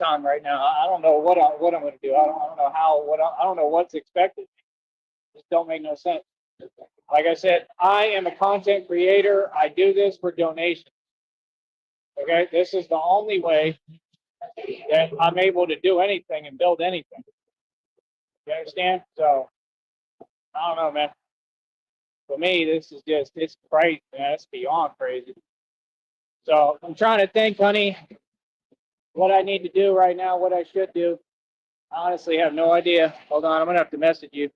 time right now. I don't know what I'm going to do. I don't know how. I don't know what's expected. Just don't make no sense. Like I said, I am a content creator. I do this for donations. Okay, this is the only way that I'm able to do anything and build anything. You understand? So I don't know, man. For me, this is just it's crazy, man. It's beyond crazy. So I'm trying to think, honey, what I need to do right now, what I should do. I honestly have no idea. Hold on, I'm gonna have to message you.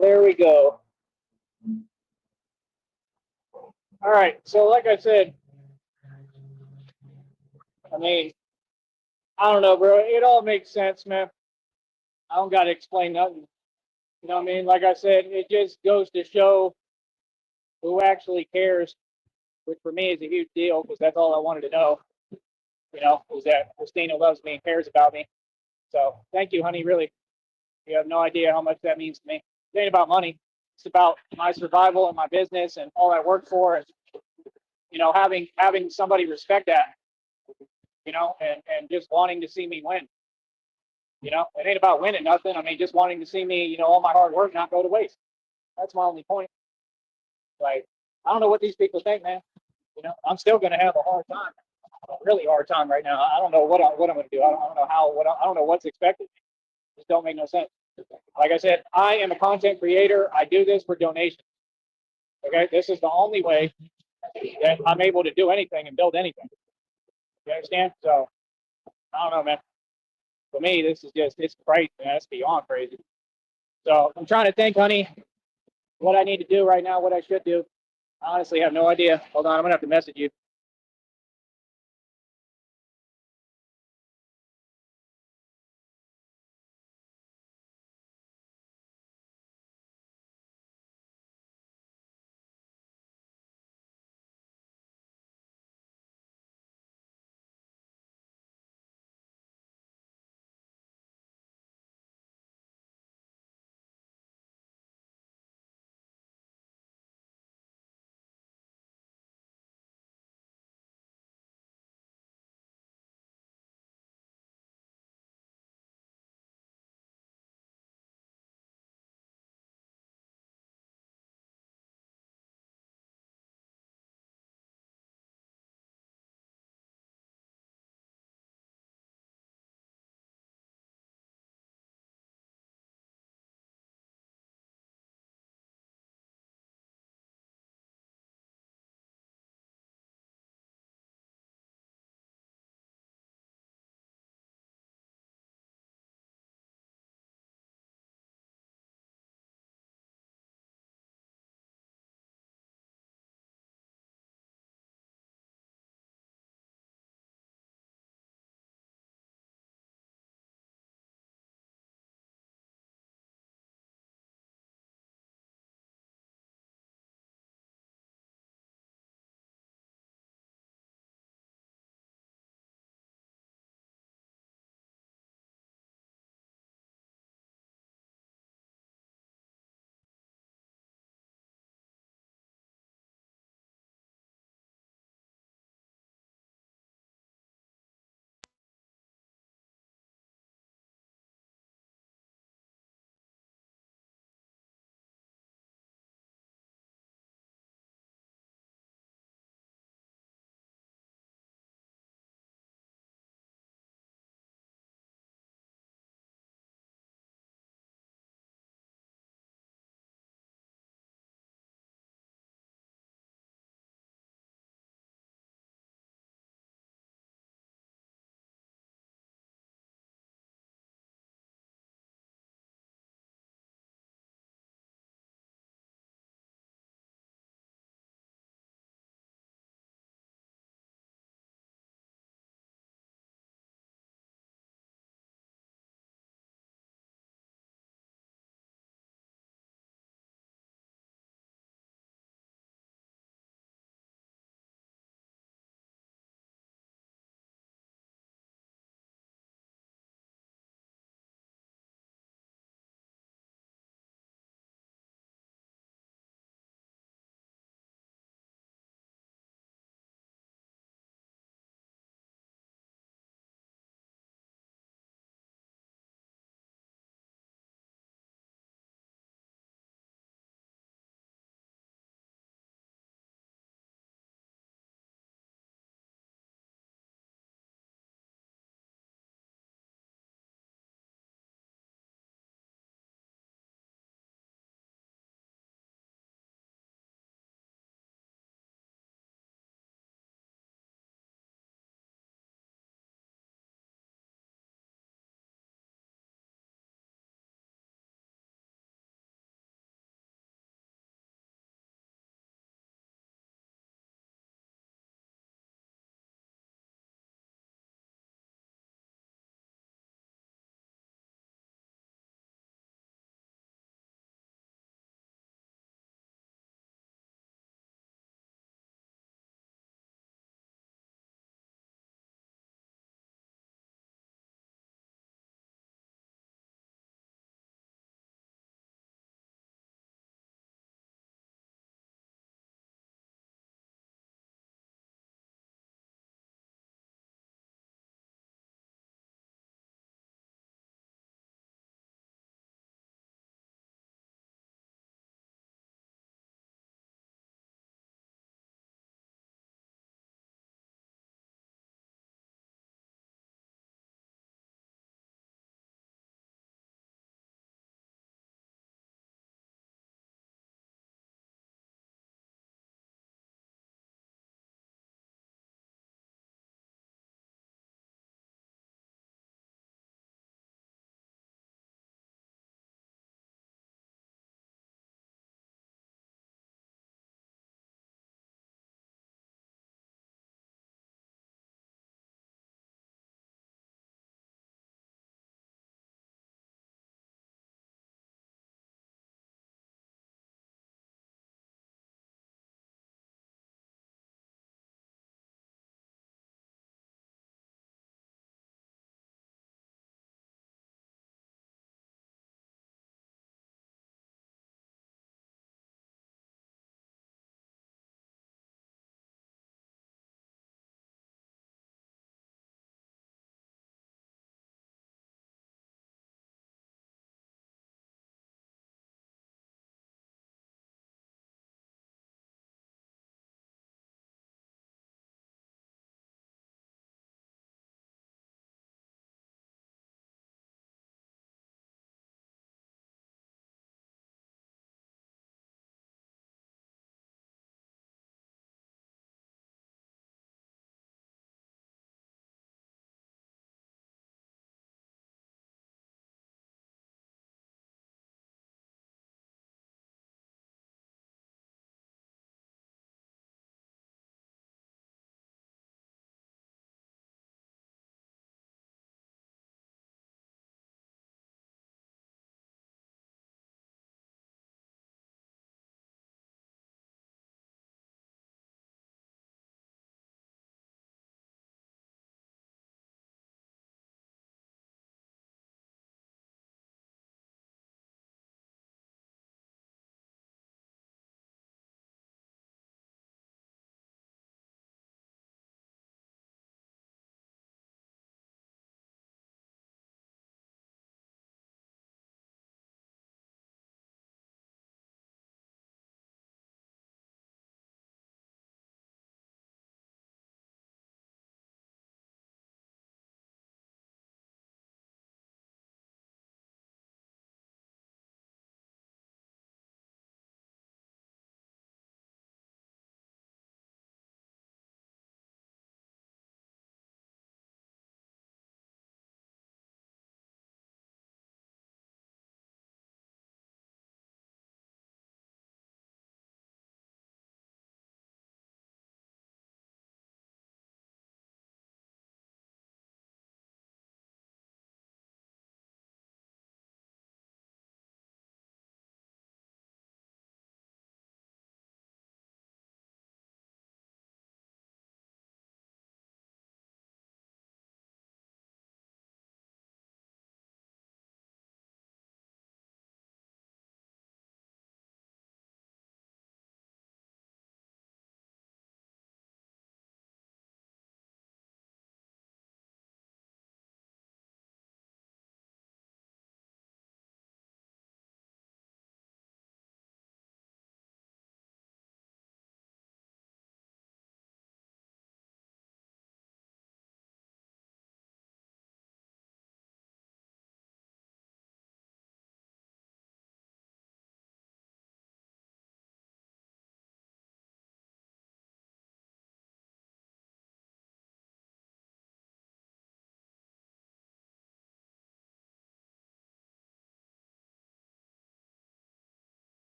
There we go. All right. So like I said, I mean, I don't know, bro. It all makes sense, man. I don't gotta explain nothing. You know what I mean? Like I said, it just goes to show who actually cares, which for me is a huge deal because that's all I wanted to know. Is that Christina loves me and cares about me. So thank you, honey. Really, you have no idea how much that means to me. It ain't about money. It's about my survival and my business and all I work for, and having somebody respect that. And just wanting to see me win. It ain't about winning nothing. I mean, just wanting to see me, all my hard work not go to waste. That's my only point. Like, I don't know what these people think, man. I'm still going to have a hard time, a really hard time right now. I don't know what I'm going to do. I don't know how. I don't know what's expected. Just don't make no sense. Like I said, I am a content creator. I do this for donations. Okay, this is the only way that I'm able to do anything and build anything. You understand? So I don't know, man. For me, this is just it's crazy, man. It's beyond crazy. So I'm trying to think, honey, what I need to do right now, what I should do. I honestly have no idea. Hold on, I'm gonna have to message you.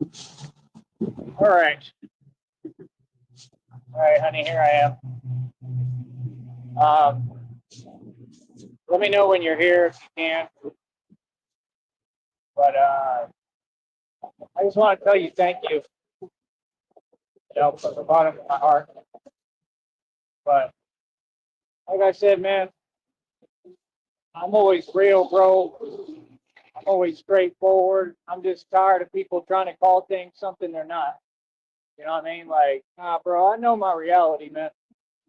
All right. All right, honey, here I am. Let me know when you're here if you can. But I just want to tell you thank you, from the bottom of my heart. But like I said, man, I'm always real, bro. I'm always straightforward. I'm just tired of people trying to call things something they're not. You know what I mean? Like, nah, bro, I know my reality, man.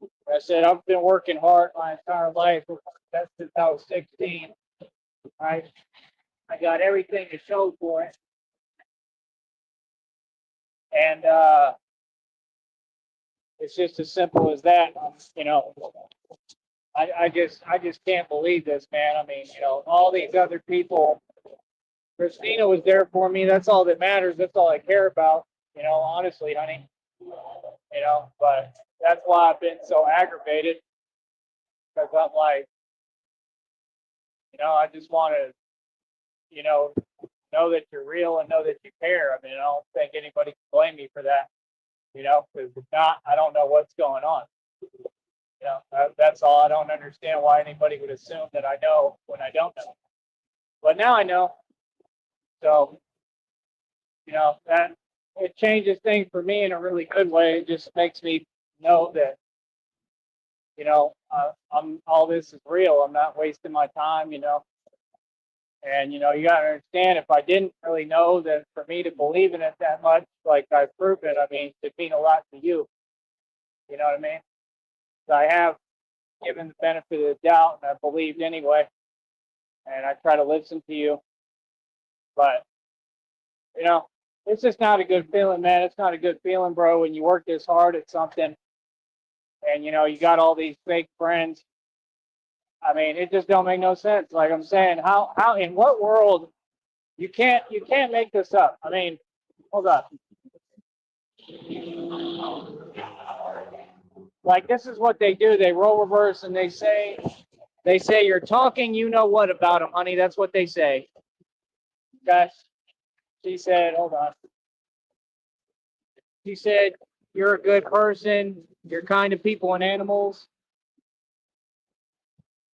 Like I said, I've been working hard my entire life. That's since I was 16. Right? I got everything to show for it. And it's just as simple as that. You know, I just can't believe this, man. I mean, all these other people. Christina was there for me. That's all that matters. That's all I care about. Honestly, honey. But that's why I've been so aggravated because I'm like, I just want to, know that you're real and know that you care. I mean, I don't think anybody can blame me for that. Because if not, I don't know what's going on. That's all. I don't understand why anybody would assume that I know when I don't know. But now I know. So, that it changes things for me in a really good way. It just makes me know that, I'm all this is real. I'm not wasting my time. And you got to understand, if I didn't really know that for me to believe in it that much, like I've proven, I mean, it mean a lot to you. You know what I mean? So I have given the benefit of the doubt, and I believed anyway. And I try to listen to you, but it's just not a good feeling, man. It's not a good feeling, bro, when you work this hard at something, and you got all these fake friends. I mean, it just don't make no sense. Like I'm saying, how in what world you can't make this up? I mean, hold up. Like this is what they do. They roll reverse and they say you're talking. You know what about them, honey? That's what they say. Okay. She said, hold on. She said you're a good person. You're kind to people and animals.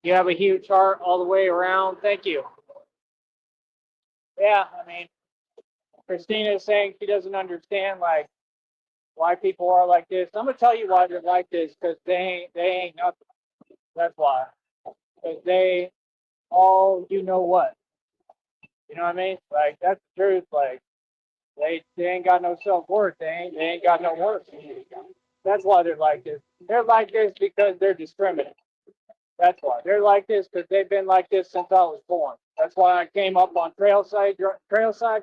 You have a huge heart all the way around. Thank you. Yeah, I mean, Christina is saying she doesn't understand like why people are like this. I'm gonna tell you why they're like this because they ain't nothing. That's why. Because they all you know what. You know what I mean? Like that's the truth. Like they ain't got no self worth. They ain't got no worth. That's why they're like this. They're like this because they're discriminated. That's why they're like this because they've been like this since I was born. That's why I came up on trailside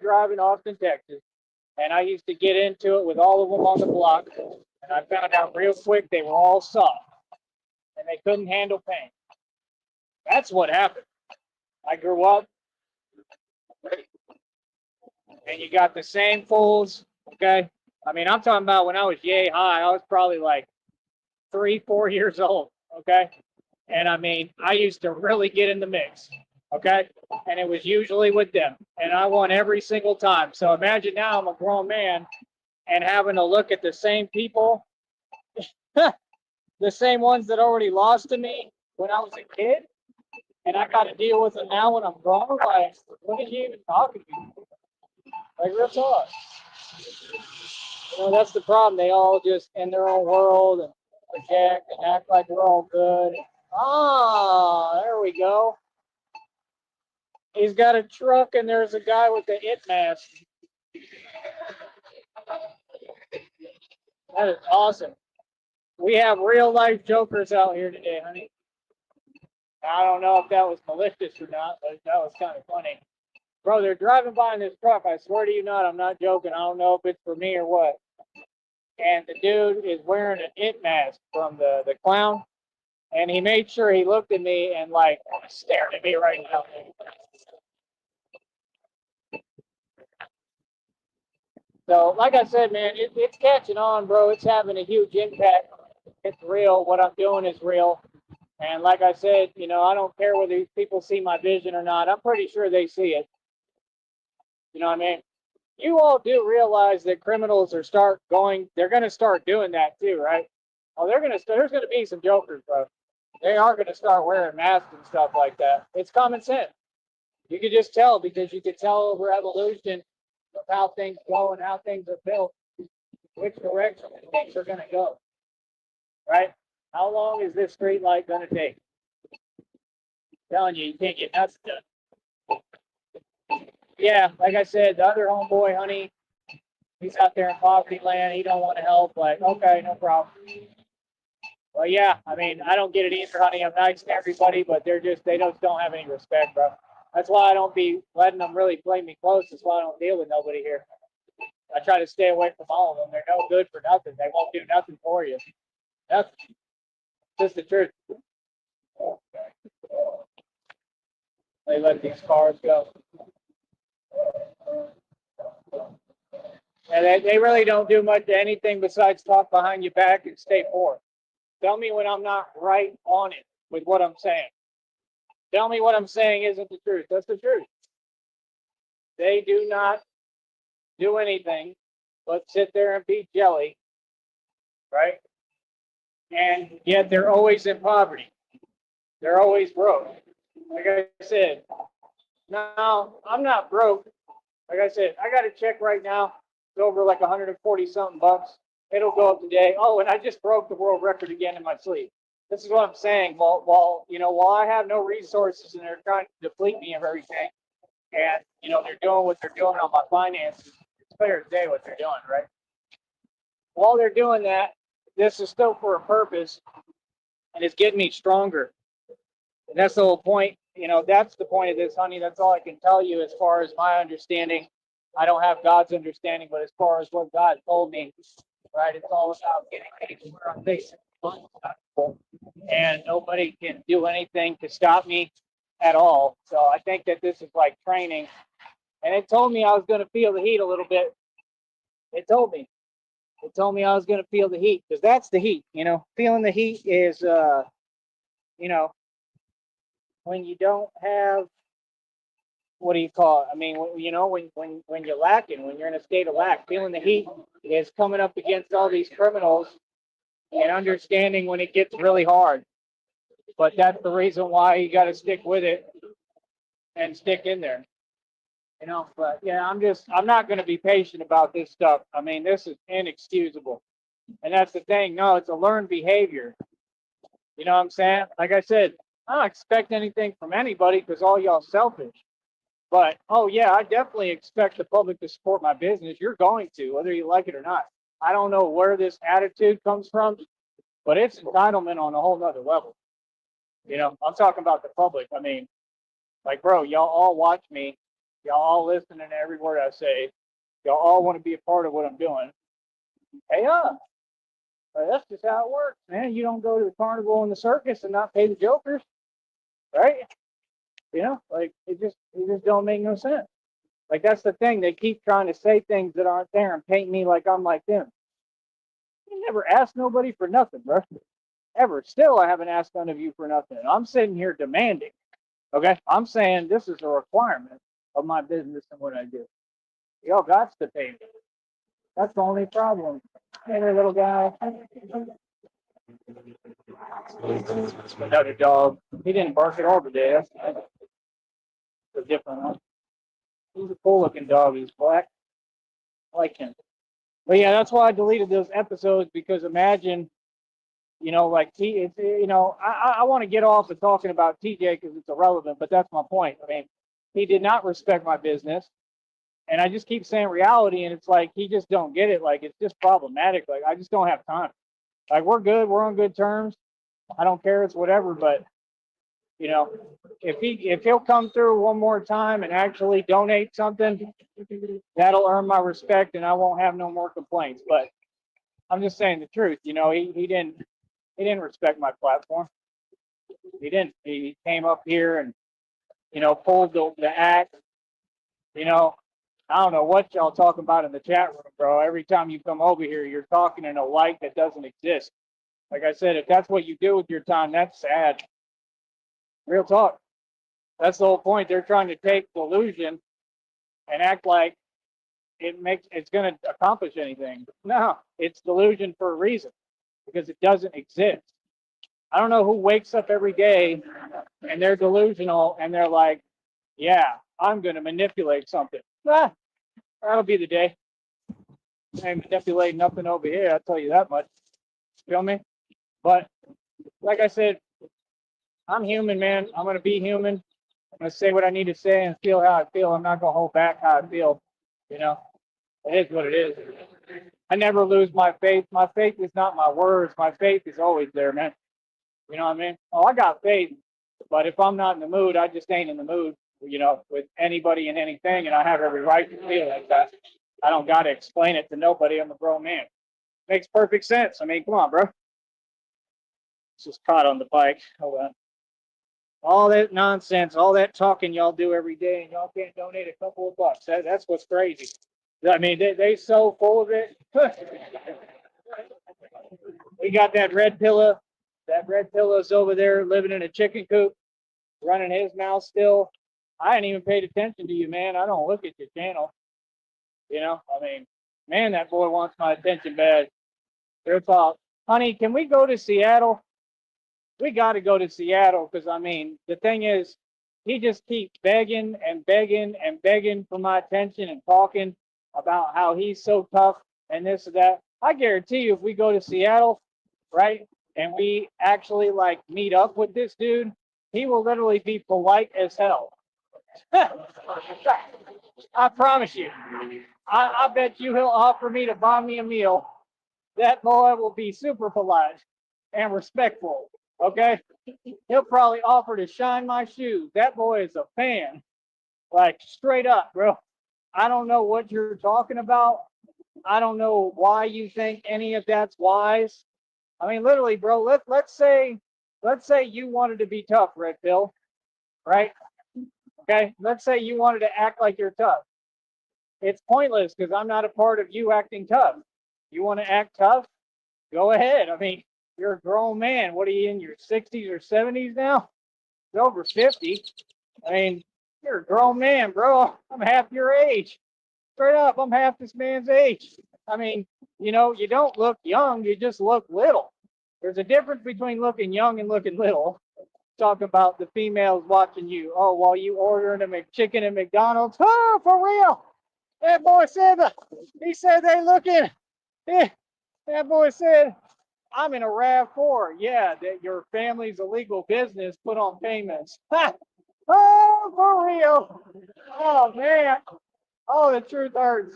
driving, Austin, Texas, and I used to get into it with all of them on the block. And I found out real quick they were all soft and they couldn't handle pain. That's what happened. I grew up, and you got the same fools. Okay, I mean I'm talking about when I was yay high. I was probably like 3, 4 years old. Okay, and I mean I used to really get in the mix. Okay, and it was usually with them, and I won every single time. So imagine now I'm a grown man and having to look at the same people, the same ones that already lost to me when I was a kid, and I got to deal with them now when I'm grown. Like, what are you even talking to me? Like, real talk. That's the problem. They all just in their own world and project and act like they're all good. Ah, there we go. He's got a truck and there's a guy with the it mask. That is awesome. We have real life jokers out here today, honey. I don't know if that was malicious or not, but that was kind of funny. Bro, they're driving by in this truck. I swear to you not, I'm not joking. I don't know if it's for me or what. And the dude is wearing an it mask from the clown. And he made sure he looked at me and like stared at me right now. So, like I said, man, it's catching on, bro. It's having a huge impact. It's real. What I'm doing is real. And like I said, I don't care whether these people see my vision or not. I'm pretty sure they see it. You know what I mean? you all do realize that criminals they're going to start doing that too, right? Oh, there's going to be some jokers, bro. They are going to start wearing masks and stuff like that. It's common sense. You could just tell because you could tell over evolution of how things go and how things are built, which direction things are going to go, right? How long is this street light going to take? I'm telling you, you can't get nuts done. Yeah, like I said, the other homeboy, honey, he's out there in poverty land. He don't want to help. Like, okay, no problem. Well, yeah, I mean, I don't get it either, honey. I'm nice to everybody, but they just don't have any respect, bro. That's why I don't be letting them really play me close. That's why I don't deal with nobody here. I try to stay away from all of them. They're no good for nothing. They won't do nothing for you. Nothing. Just the truth. They let these cars go. And they really don't do much of anything besides talk behind your back and stay poor. Tell me when I'm not right on it with what I'm saying. Tell me what I'm saying isn't the truth. That's the truth. They do not do anything but sit there and be jelly, right? And yet they're always in poverty. They're always broke. Like I said, no, I'm not broke. Like I said, I got a check right now. It's over like 140 something bucks. It'll go up today. Oh, and I just broke the world record again in my sleep. This is what I'm saying. While I have no resources and they're trying to deplete me of everything, and they're doing what they're doing on my finances, it's clear as day what they're doing, right? While they're doing that, this is still for a purpose, and it's getting me stronger. And that's the whole point. That's the point of this, honey. That's all I can tell you as far as my understanding. I don't have God's understanding, but as far as what God told me, right, it's all about getting things where I'm facing, and nobody can do anything to stop me at all. So I think that this is like training. And it told me I was going to feel the heat a little bit. It told me. It told me I was going to feel the heat because that's the heat. Feeling the heat is, when you don't have, what do you call it? I mean, when you're lacking, when you're in a state of lack, feeling the heat is coming up against all these criminals and understanding when it gets really hard. But that's the reason why you got to stick with it and stick in there. But yeah, I'm not going to be patient about this stuff. I mean, this is inexcusable. And that's the thing. No, it's a learned behavior. You know what I'm saying? Like I said, I don't expect anything from anybody because all y'all selfish. But, oh, yeah, I definitely expect the public to support my business. You're going to, whether you like it or not. I don't know where this attitude comes from, but it's entitlement on a whole nother level. I'm talking about the public. I mean, like, bro, y'all all watch me. Y'all all listen to every word I say. Y'all all want to be a part of what I'm doing. Hey, that's just how it works, man. You don't go to the carnival and the circus and not pay the jokers, right? Like it just don't make no sense. Like that's the thing. They keep trying to say things that aren't there and paint me like I'm like them. I never asked nobody for nothing, bro. Ever. Still, I haven't asked none of you for nothing. I'm sitting here demanding. Okay, I'm saying this is a requirement of my business and what I do. Y'all got to pay me. That's the only problem. Hey there, little guy. Another dog. He didn't bark at all today. That's a different one. He's a cool-looking dog. He's black. I like him. But yeah, that's why I deleted those episodes because imagine, like I want to get off of talking about TJ because it's irrelevant, but that's my point. I mean, he did not respect my business. And I just keep saying reality, and it's like he just don't get it. Like it's just problematic. Like I just don't have time. Like we're good, we're on good terms. I don't care, it's whatever. But if he'll come through one more time and actually donate something, that'll earn my respect, and I won't have no more complaints. But I'm just saying the truth. He didn't respect my platform. He didn't. He came up here and pulled the act. I don't know what y'all talking about in the chat room, bro. Every time you come over here, you're talking in a light that doesn't exist. Like I said, if that's what you do with your time, that's sad. Real talk. That's the whole point. They're trying to take delusion and act like it's going to accomplish anything. No, it's delusion for a reason because it doesn't exist. I don't know who wakes up every day and they're delusional and they're like, yeah, I'm going to manipulate something. Ah, that'll be the day. I ain't manipulating nothing over here, I'll tell you that much. Feel me? But like I said, I'm human, man. I'm going to be human. I'm going to say what I need to say and feel how I feel. I'm not going to hold back how I feel. You know, it is what it is. I never lose my faith. My faith is not my words. My faith is always there, man. You know what I mean? Oh, I got faith, but if I'm not in the mood, I just ain't in the mood, you know, with anybody and anything, and I have every right to feel like that. I don't got to explain it to nobody. I'm a grown man. Makes perfect sense. I mean, come on, bro. It's just caught on the bike. Hold on. All that nonsense, all that talking y'all do every day, and y'all can't donate a couple of bucks. That's what's crazy. I mean, they so full of it. We got that red pillow. That red pillow's over there living in a chicken coop, running his mouth still. I ain't even paid attention to you, man. I don't look at your channel. You know, I mean, man, that boy wants my attention bad. They're thought, honey, can we go to Seattle? We got to go to Seattle because, I mean, the thing is, he just keeps begging and begging and begging for my attention and talking about how he's so tough and this and that. I guarantee you, if we go to Seattle, right, and we actually like meet up with this dude, he will literally be polite as hell. I promise you. I bet you he'll offer me to buy me a meal. That boy will be super polite and respectful. Okay? He'll probably offer to shine my shoes. That boy is a fan. Like straight up, bro. I don't know what you're talking about. I don't know why you think any of that's wise. I mean, literally, bro, let's say you wanted to be tough, Red Pill, right? Okay? Let's say you wanted to act like you're tough. It's pointless because I'm not a part of you acting tough. You want to act tough? Go ahead. I mean, you're a grown man. What are you in your 60s or 70s now? You're over 50. I mean, you're a grown man, bro. I'm half your age. Straight up, I'm half this man's age. I mean, you know, you don't look young, you just look little. There's a difference between looking young and looking little. Talk about the females watching you. Oh, while you ordering a McChicken at McDonald's. Oh, for real. That boy said, he said they looking. Yeah, that boy said, I'm in a RAV4. Yeah, that your family's illegal business put on payments. Ha! Oh, for real. Oh, man. Oh, the truth hurts.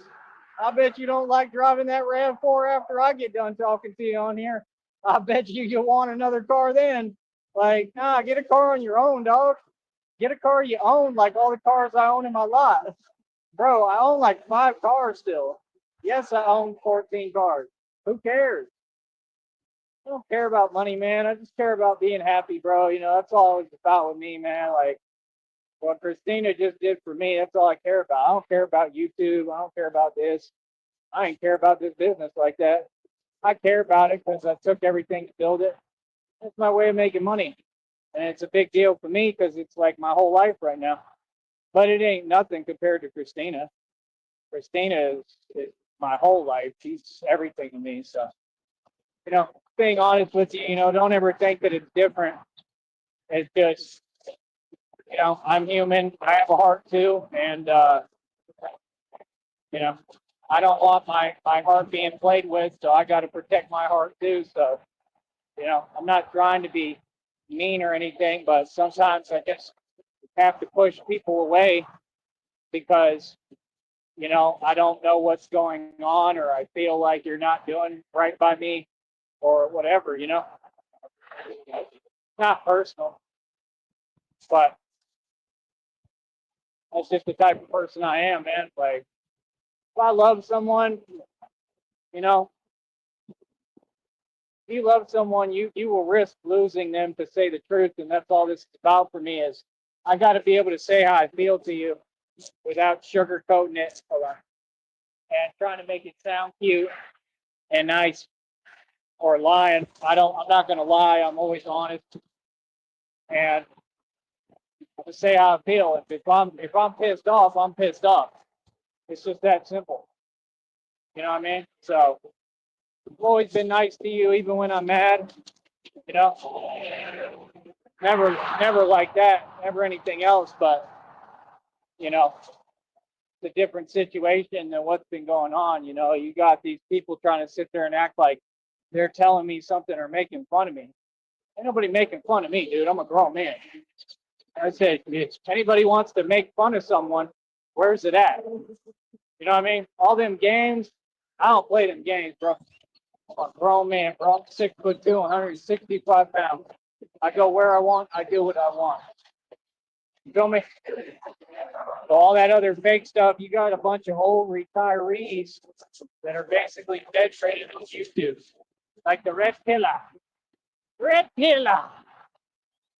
I bet you don't like driving that RAV4 after I get done talking to you on here. I bet you'll want another car then. Like, nah, get a car on your own, dog. Get a car you own, like all the cars I own in my lot. Bro, I own like 5 cars still. Yes, I own 14 cars. Who cares? I don't care about money, man. I just care about being happy, bro. You know, that's all it's about with me, man. Like what Christina just did for me, that's all I care about. I don't care about YouTube. I don't care about this. I ain't care about this business like that. I care about it because I took everything to build it. It's my way of making money. And it's a big deal for me because it's like my whole life right now. But it ain't nothing compared to Christina. Christina is my whole life. She's everything to me. So, you know, being honest with you, you know, don't ever think that it's different. It's just, you know, I'm human. I have a heart too. And, you know, I don't want my heart being played with. So I got to protect my heart too. So, you know, I'm not trying to be mean or anything, but sometimes I just have to push people away because, you know, I don't know what's going on or I feel like you're not doing right by me or whatever, you know. Not personal, but that's just the type of person I am, man. Like, if I love someone, you know, if you love someone, you will risk losing them to say the truth, and that's all this is about for me is I got to be able to say how I feel to you without sugarcoating it and trying to make it sound cute and nice or lying. I'm not going to lie. I'm always honest. And to say how I feel. If I'm pissed off, I'm pissed off. It's just that simple. You know what I mean? So I've always been nice to you, even when I'm mad. You know, never like that, never anything else. But you know, it's a different situation than what's been going on. You know, you got these people trying to sit there and act like they're telling me something or making fun of me. Ain't nobody making fun of me, dude. I'm a grown man. I said, if anybody wants to make fun of someone, where's it at? You know what I mean? All them games, I don't play them games, bro. I'm a grown man, bro. I'm 6'2", 165 pounds. I go where I want. I do what I want. You feel me? So all that other fake stuff, you got a bunch of old retirees that are basically dead traded on YouTube, like the red pillar. Red pillar.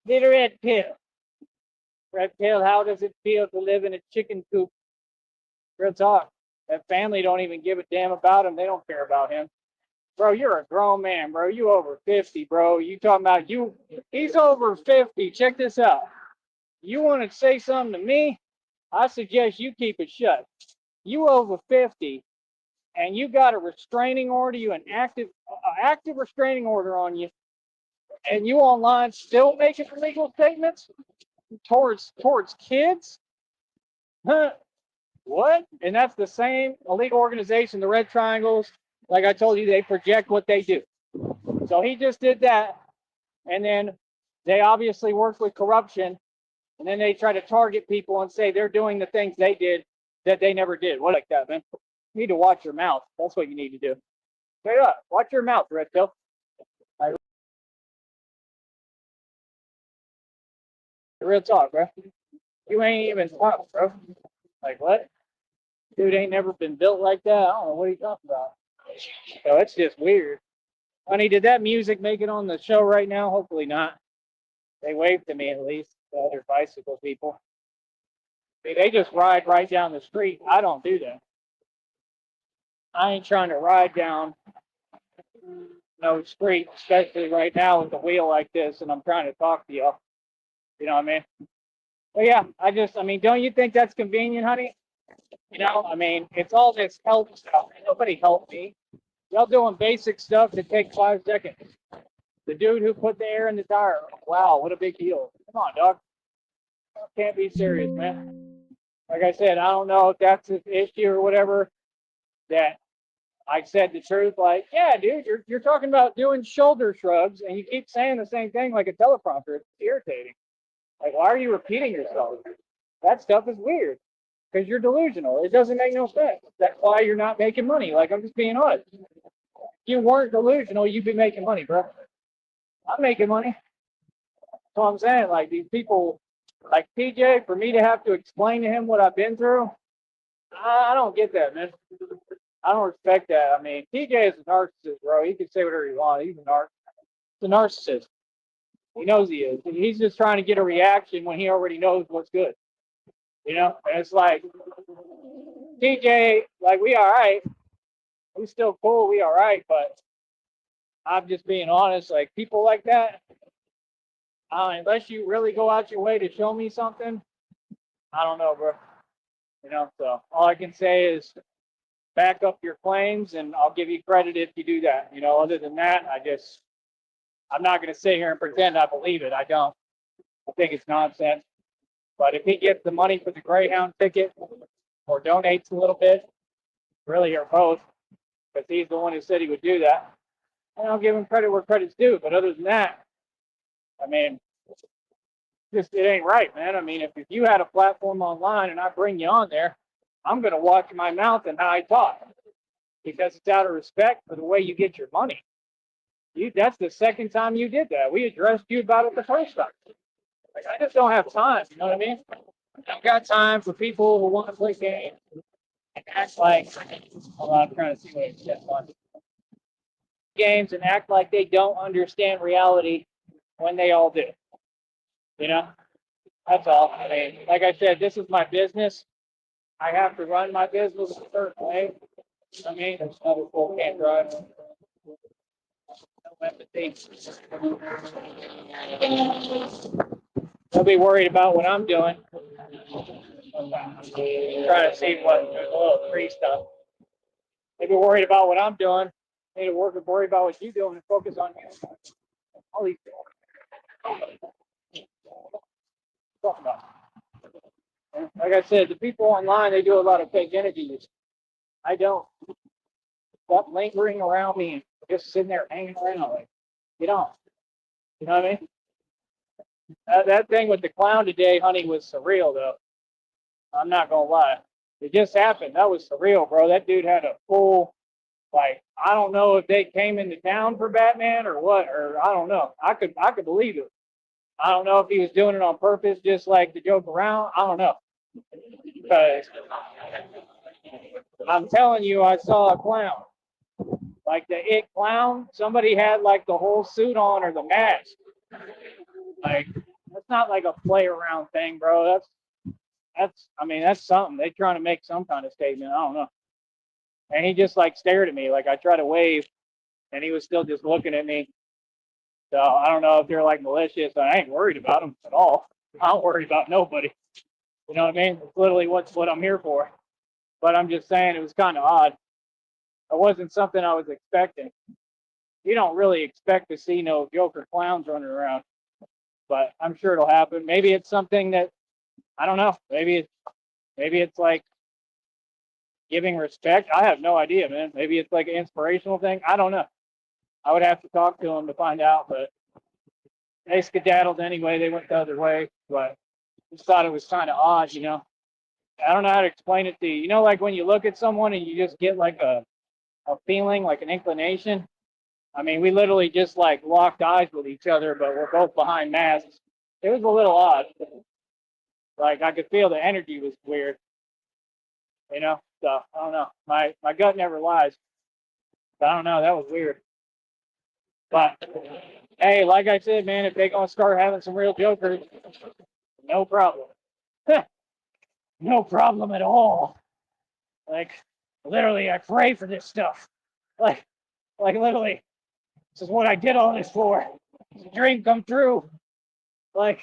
Little red pill. Red pill, how does it feel to live in a chicken coop? Real talk. That family don't even give a damn about him. They don't care about him. Bro, you're a grown man, bro. You over 50, bro. You talking about you? He's over 50. Check this out. You want to say something to me? I suggest you keep it shut. You over 50, and you got a restraining order, you an active restraining order on you, and you online still making illegal statements towards kids? Huh? What? And that's the same illegal organization, the Red Triangles. Like I told you, they project what they do. So he just did that, and then they obviously work with corruption, and then they try to target people and say they're doing the things they did that they never did. What like that, man? You need to watch your mouth. That's what you need to do. Straight up, watch your mouth, Red Pill. Like, real talk, bro. You ain't even tough, bro. Like what? Dude ain't never been built like that. I don't know what he's talking about. So it's just weird. Honey, did that music make it on the show right now? Hopefully not. They waved to me at least, the other bicycle people. They just ride right down the street. I don't do that. I ain't trying to ride down no street, especially right now with a wheel like this, and I'm trying to talk to y'all. You know what I mean? But yeah, I mean, don't you think that's convenient, honey? You know, I mean, it's all this help stuff. Nobody helped me. Y'all doing basic stuff that takes 5 seconds. The dude who put the air in the tire. Wow, what a big deal. Come on, dog. Can't be serious, man. Like I said, I don't know if that's an issue or whatever that I said the truth. Like, yeah, dude, you're talking about doing shoulder shrugs and you keep saying the same thing like a teleprompter. It's irritating. Like, why are you repeating yourself? That stuff is weird because you're delusional. It doesn't make no sense. That's why you're not making money. Like, I'm just being honest. If you weren't delusional, you'd be making money, bro. I'm making money. So I'm saying, like, these people, like TJ, for me to have to explain to him what I've been through, I don't get that, man. I don't respect that. I mean, TJ is a narcissist, bro. He can say whatever he wants. He's a narcissist. He knows he is. He's just trying to get a reaction when he already knows what's good. You know? And it's like, TJ, like, we all right. We still cool. We all right. But I'm just being honest. Like, people like that, unless you really go out your way to show me something, I don't know, bro. You know? So all I can say is back up your claims, and I'll give you credit if you do that. You know, other than that, I'm not going to sit here and pretend I believe it. I don't. I think it's nonsense. But if he gets the money for the Greyhound ticket or donates a little bit, really, or both, because he's the one who said he would do that, and I'll give him credit where credit's due. But other than that, I mean, just it ain't right, man. I mean, if you had a platform online and I bring you on there, I'm going to watch my mouth and how I talk because it's out of respect for the way you get your money. That's the second time you did that. We addressed you about it the first time. Like, I just don't have time. You know what I mean? I've got time for people who want to play games and act like. Hold on, I'm trying to see what it says on games and act like they don't understand reality when they all do. You know, that's all. I mean, like I said, this is my business. I have to run my business a certain way. I mean, there's another full can't drive. No empathy. They'll be worried about what I'm doing. I'm trying to see what there's a little free stuff. Maybe worried about what I'm doing. Need to worry about what you're doing and focus on you. All these talk about. Like I said, the people online, they do a lot of fake energy use. I don't. Stop lingering around me and just sitting there hanging around. Like, get on. You know what I mean? That thing with the clown today, honey, was surreal, though. I'm not going to lie. It just happened. That was surreal, bro. That dude had a full, like, I don't know if they came into town for Batman or what, or I don't know. I could believe it. I don't know if he was doing it on purpose, just like to joke around. I don't know. Because I'm telling you, I saw a clown. Like the It clown, somebody had like the whole suit on or the mask. Like, that's not like a play around thing, bro. I mean, that's something. They're trying to make some kind of statement. I don't know. And he just like stared at me. Like I tried to wave and he was still just looking at me. So I don't know if they're like malicious. I ain't worried about them at all. I don't worry about nobody. You know what I mean? It's literally what I'm here for. But I'm just saying it was kind of odd. It wasn't something I was expecting. You don't really expect to see no Joker clowns running around. But I'm sure it'll happen. Maybe it's something that I don't know. Maybe it's like giving respect. I have no idea, man. Maybe it's like an inspirational thing. I don't know. I would have to talk to them to find out, but they skedaddled anyway. They went the other way, but just thought it was kind of odd, you know. I don't know how to explain it to you. You know, like when you look at someone and you just get like a feeling, like an inclination. I mean, we literally just like locked eyes with each other, but we're both behind masks. It was a little odd. Like I could feel the energy was weird, you know. So I don't know. My gut never lies. But I don't know. That was weird. But hey, like I said, man, if they gonna start having some real jokers, no problem. No problem at all. Like literally, I pray for this stuff. Like literally, this is what I did all this for. It's a dream come true. Like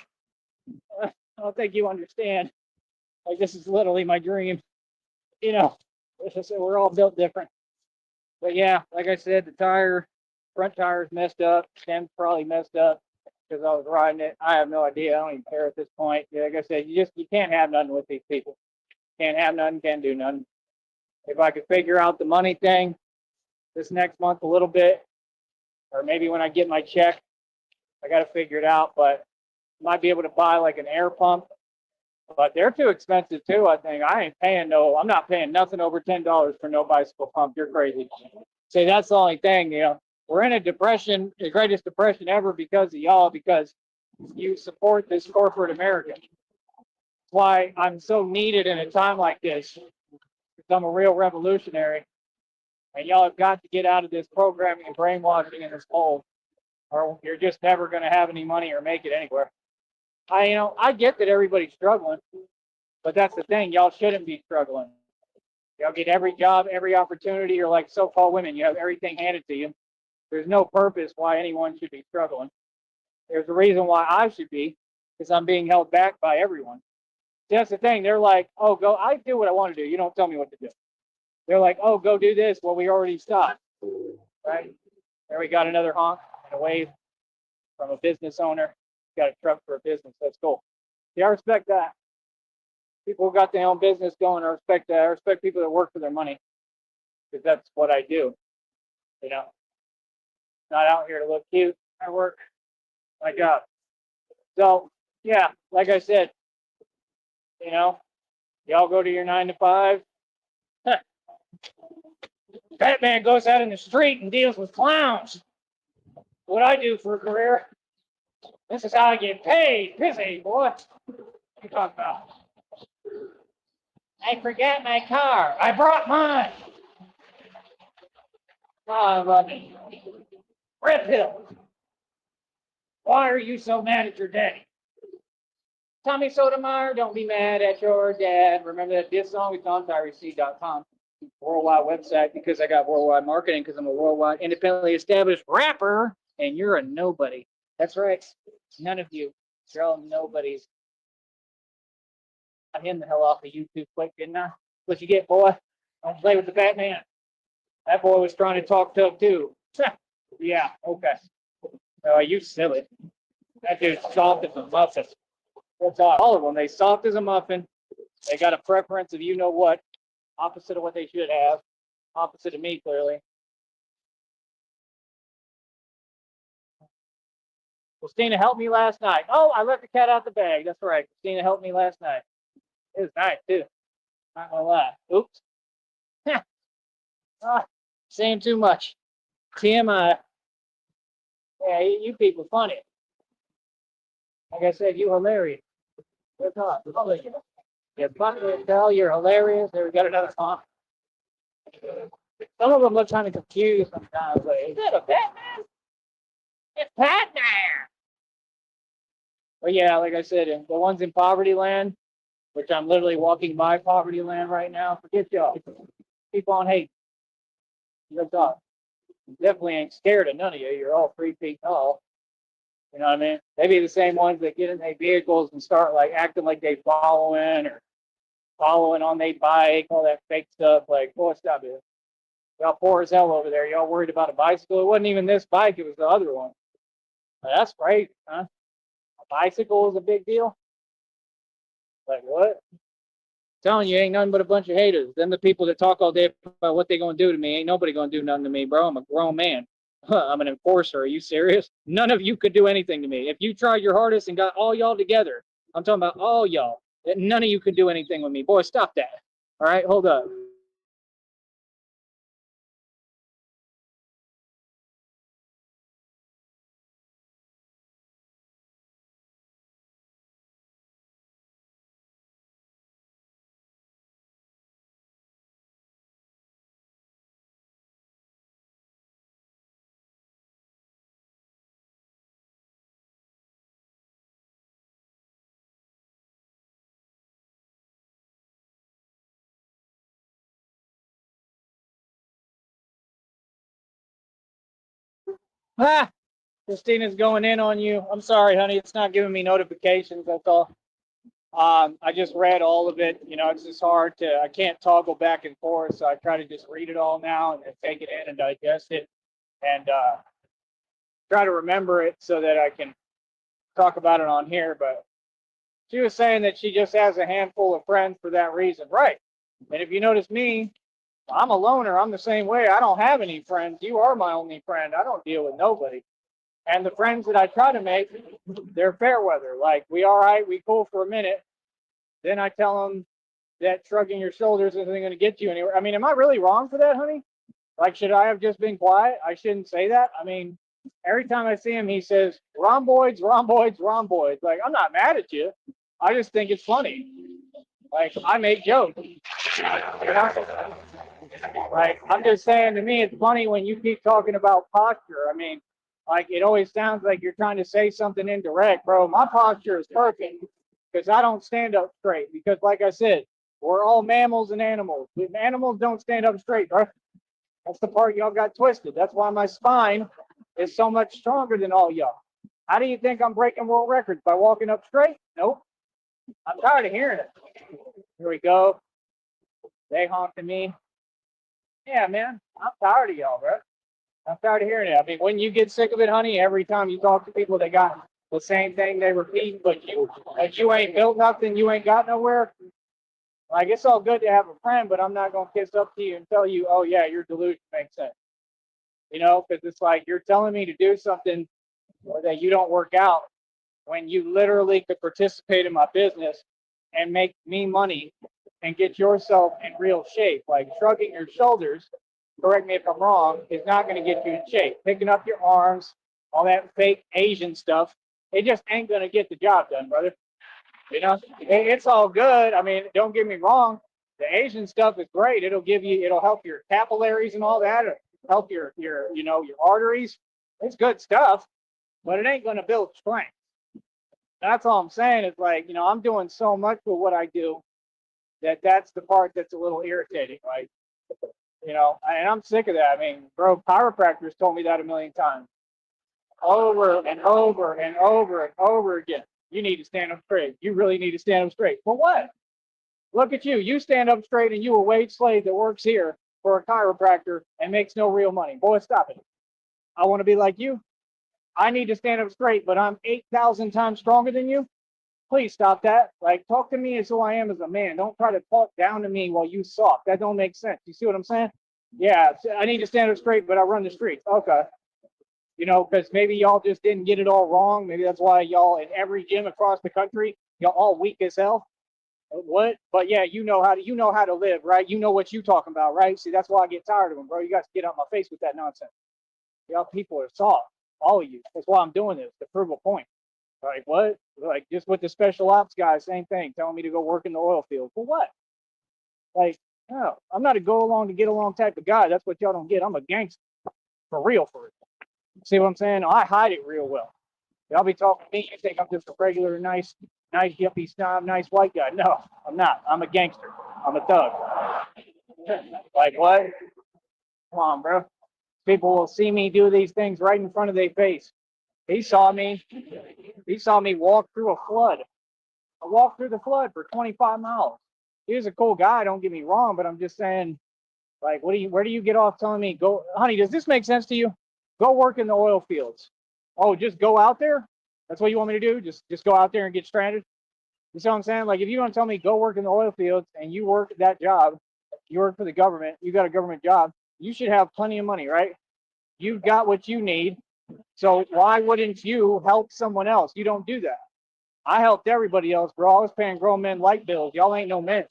I don't think you understand. Like this is literally my dream. You know, we're all built different. But yeah, like I said, the front tire's messed up. Stem's probably messed up because I was riding it. I have no idea. I don't even care at this point. Yeah, like I said, you can't have nothing with these people. Can't have nothing. Can't do nothing. If I could figure out the money thing this next month a little bit, or maybe when I get my check, I got to figure it out. But I might be able to buy like an air pump. But they're too expensive too. I think I ain't paying no. I'm not paying nothing over $10 for no bicycle pump. You're crazy. See, that's the only thing. You know, we're in a depression, the greatest depression ever because of y'all. Because you support this corporate America. That's why I'm so needed in a time like this. Because I'm a real revolutionary, and y'all have got to get out of this programming and brainwashing in this hole, or you're just never going to have any money or make it anywhere. I get that everybody's struggling, but that's the thing. Y'all shouldn't be struggling. Y'all get every job, every opportunity. You're like so-called women. You have everything handed to you. There's no purpose why anyone should be struggling. There's a reason why I should be, because I'm being held back by everyone. See, that's the thing. They're like, oh, go. I do what I want to do. You don't tell me what to do. They're like, oh, go do this. Well, we already stopped. Right? There we got another honk and a wave from a business owner. Got a truck for a business. That's cool. Yeah, I respect that. People who got their own business going, I respect that. I respect people that work for their money because that's what I do. You know, not out here to look cute. I work my job. So, yeah, like I said, you know, y'all go to your 9 to 5. Batman goes out in the street and deals with clowns. What I do for a career. This is how I get paid. Busy, boy. What you talking about? I forgot my car. I brought mine. Red pill. Why are you so mad at your daddy? Tommy Sotomayor, don't be mad at your dad. Remember that diss song? It's on tyrec.com. Worldwide website because I got worldwide marketing because I'm a worldwide independently established rapper and you're a nobody. That's right. None of you. You're all nobodies. I hit the hell off of YouTube quick, didn't I? What you get, boy? Don't play with the Batman. That boy was trying to talk tough too. Yeah, okay. Oh, you silly. That dude's soft as a muffin. What's all of them? They soft as a muffin. They got a preference of you know what, opposite of what they should have, opposite of me clearly. Christina helped me last night. Oh, I let the cat out the bag. That's right. Christina helped me last night. It was nice too. Not gonna lie. Oops. Ah, saying too much. TMI. Yeah, you people funny. Like I said, you hilarious. What's up? You're funny as hell. You're hilarious. There we got another comment. Some of them look kind of confused sometimes. Like, is that a Batman? It's Batman. But yeah, like I said, the ones in Poverty Land, which I'm literally walking by Poverty Land right now. Forget y'all. Keep on hating. Good talk. Definitely ain't scared of none of you. You're all 3 feet tall. You know what I mean? They be the same ones that get in their vehicles and start like acting like they following or following on their bike, all that fake stuff. Like, boy, stop it. Y'all poor as hell over there. Y'all worried about a bicycle. It wasn't even this bike, it was the other one. But that's crazy, huh? A bicycle is a big deal? Like, what? I'm telling you, ain't nothing but a bunch of haters. Then the people that talk all day about what they gonna do to me, ain't nobody gonna do nothing to me, bro. I'm a grown man. I'm an enforcer. Are you serious? None of you could do anything to me. If you tried your hardest and got all y'all together, I'm talking about all y'all, none of you could do anything with me. Boy, stop that. All right, hold up. Ah, Christina's going in on you. I'm sorry, honey. It's not giving me notifications. That's all. I just read all of it. You know, it's just hard to, I can't toggle back and forth. So I try to just read it all now and then take it in and digest it and try to remember it so that I can talk about it on here. But she was saying that she just has a handful of friends for that reason. Right. And if you notice me, I'm a loner. I'm the same way. I don't have any friends. You are my only friend. I don't deal with nobody. And the friends that I try to make, they're fair weather. Like, we all right, we cool for a minute. Then I tell them that shrugging your shoulders isn't going to get you anywhere. I mean, am I really wrong for that, honey? Like, should I have just been quiet? I shouldn't say that. I mean, every time I see him, he says, rhomboids, rhomboids, rhomboids. Like, I'm not mad at you. I just think it's funny. Like, I make jokes. You know? Like, I'm just saying, to me, it's funny when you keep talking about posture. I mean, like, it always sounds like you're trying to say something indirect, bro. My posture is perfect because I don't stand up straight. Because, like I said, we're all mammals and animals. Animals don't stand up straight, bro. That's the part y'all got twisted. That's why my spine is so much stronger than all y'all. How do you think I'm breaking world records? By walking up straight? Nope. I'm tired of hearing it. Here we go. They honking me. Yeah, man. I'm tired of y'all, bro. I'm tired of hearing it. I mean, when you get sick of it, honey, every time you talk to people, they got the same thing they repeat, but you ain't built nothing, you ain't got nowhere. Like, it's all good to have a friend, but I'm not gonna kiss up to you and tell you, oh yeah, your delusion makes sense. You know, because it's like you're telling me to do something or that you don't work out when you literally could participate in my business and make me money and get yourself in real shape. Like, shrugging your shoulders, correct me if I'm wrong, is not going to get you in shape. Picking up your arms, all that fake Asian stuff, it just ain't going to get the job done, brother. You know, it's all good. I mean, don't get me wrong. The Asian stuff is great. It'll help your capillaries and all that. It'll help your arteries. It's good stuff, but it ain't going to build strength. That's all I'm saying is, like, I'm doing so much with what I do that's the part that's a little irritating. Like, and I'm sick of that. I mean, bro, chiropractors told me that a million times, over and over and over and over again. You need to stand up straight. You really need to stand up straight. For what? Look at you. You stand up straight and you a wage slave that works here. for a chiropractor and makes no real money. Boy, stop it. I want to be like you. I need to stand up straight, but I'm 8,000 times stronger than you. Please stop that. Like, talk to me as who I am as a man. Don't try to talk down to me while you soft. That don't make sense. You see what I'm saying? Yeah, I need to stand up straight, but I run the streets. Okay. You know, because maybe y'all just didn't get it all wrong. Maybe that's why y'all in every gym across the country, y'all all weak as hell. What? But yeah, you know how to live, right? You know what you talking about, right? See, that's why I get tired of them, bro. You guys get out my face with that nonsense. Y'all people are soft, all of you. That's why I'm doing this to prove a point. Like what? Like just with the special ops guys, same thing, telling me to go work in the oil field. For what? Like, no, I'm not a go along to get along type of guy. That's what y'all don't get. I'm a gangster, for real, for real. See what I'm saying? I hide it real well. Y'all be talking to me, you think I'm just a regular, nice yuppie snob, nice white guy. No, I'm not. I'm a gangster. I'm a thug. Like what? Come on, bro. People will see me do these things right in front of their face. He saw me. He saw me walk through a flood. I walked through the flood for 25 miles. He was a cool guy, don't get me wrong, but I'm just saying, like, where do you get off telling me, go, honey, does this make sense to you? Go work in the oil fields. Oh, just go out there? That's what you want me to do? Just go out there and get stranded? You see what I'm saying? Like, if you don't tell me go work in the oil fields and you work that job, you work for the government, you got a government job, you should have plenty of money, right? You've got what you need. So why wouldn't you help someone else? You don't do that. I helped everybody else, bro. I was paying grown men light bills. Y'all ain't no men.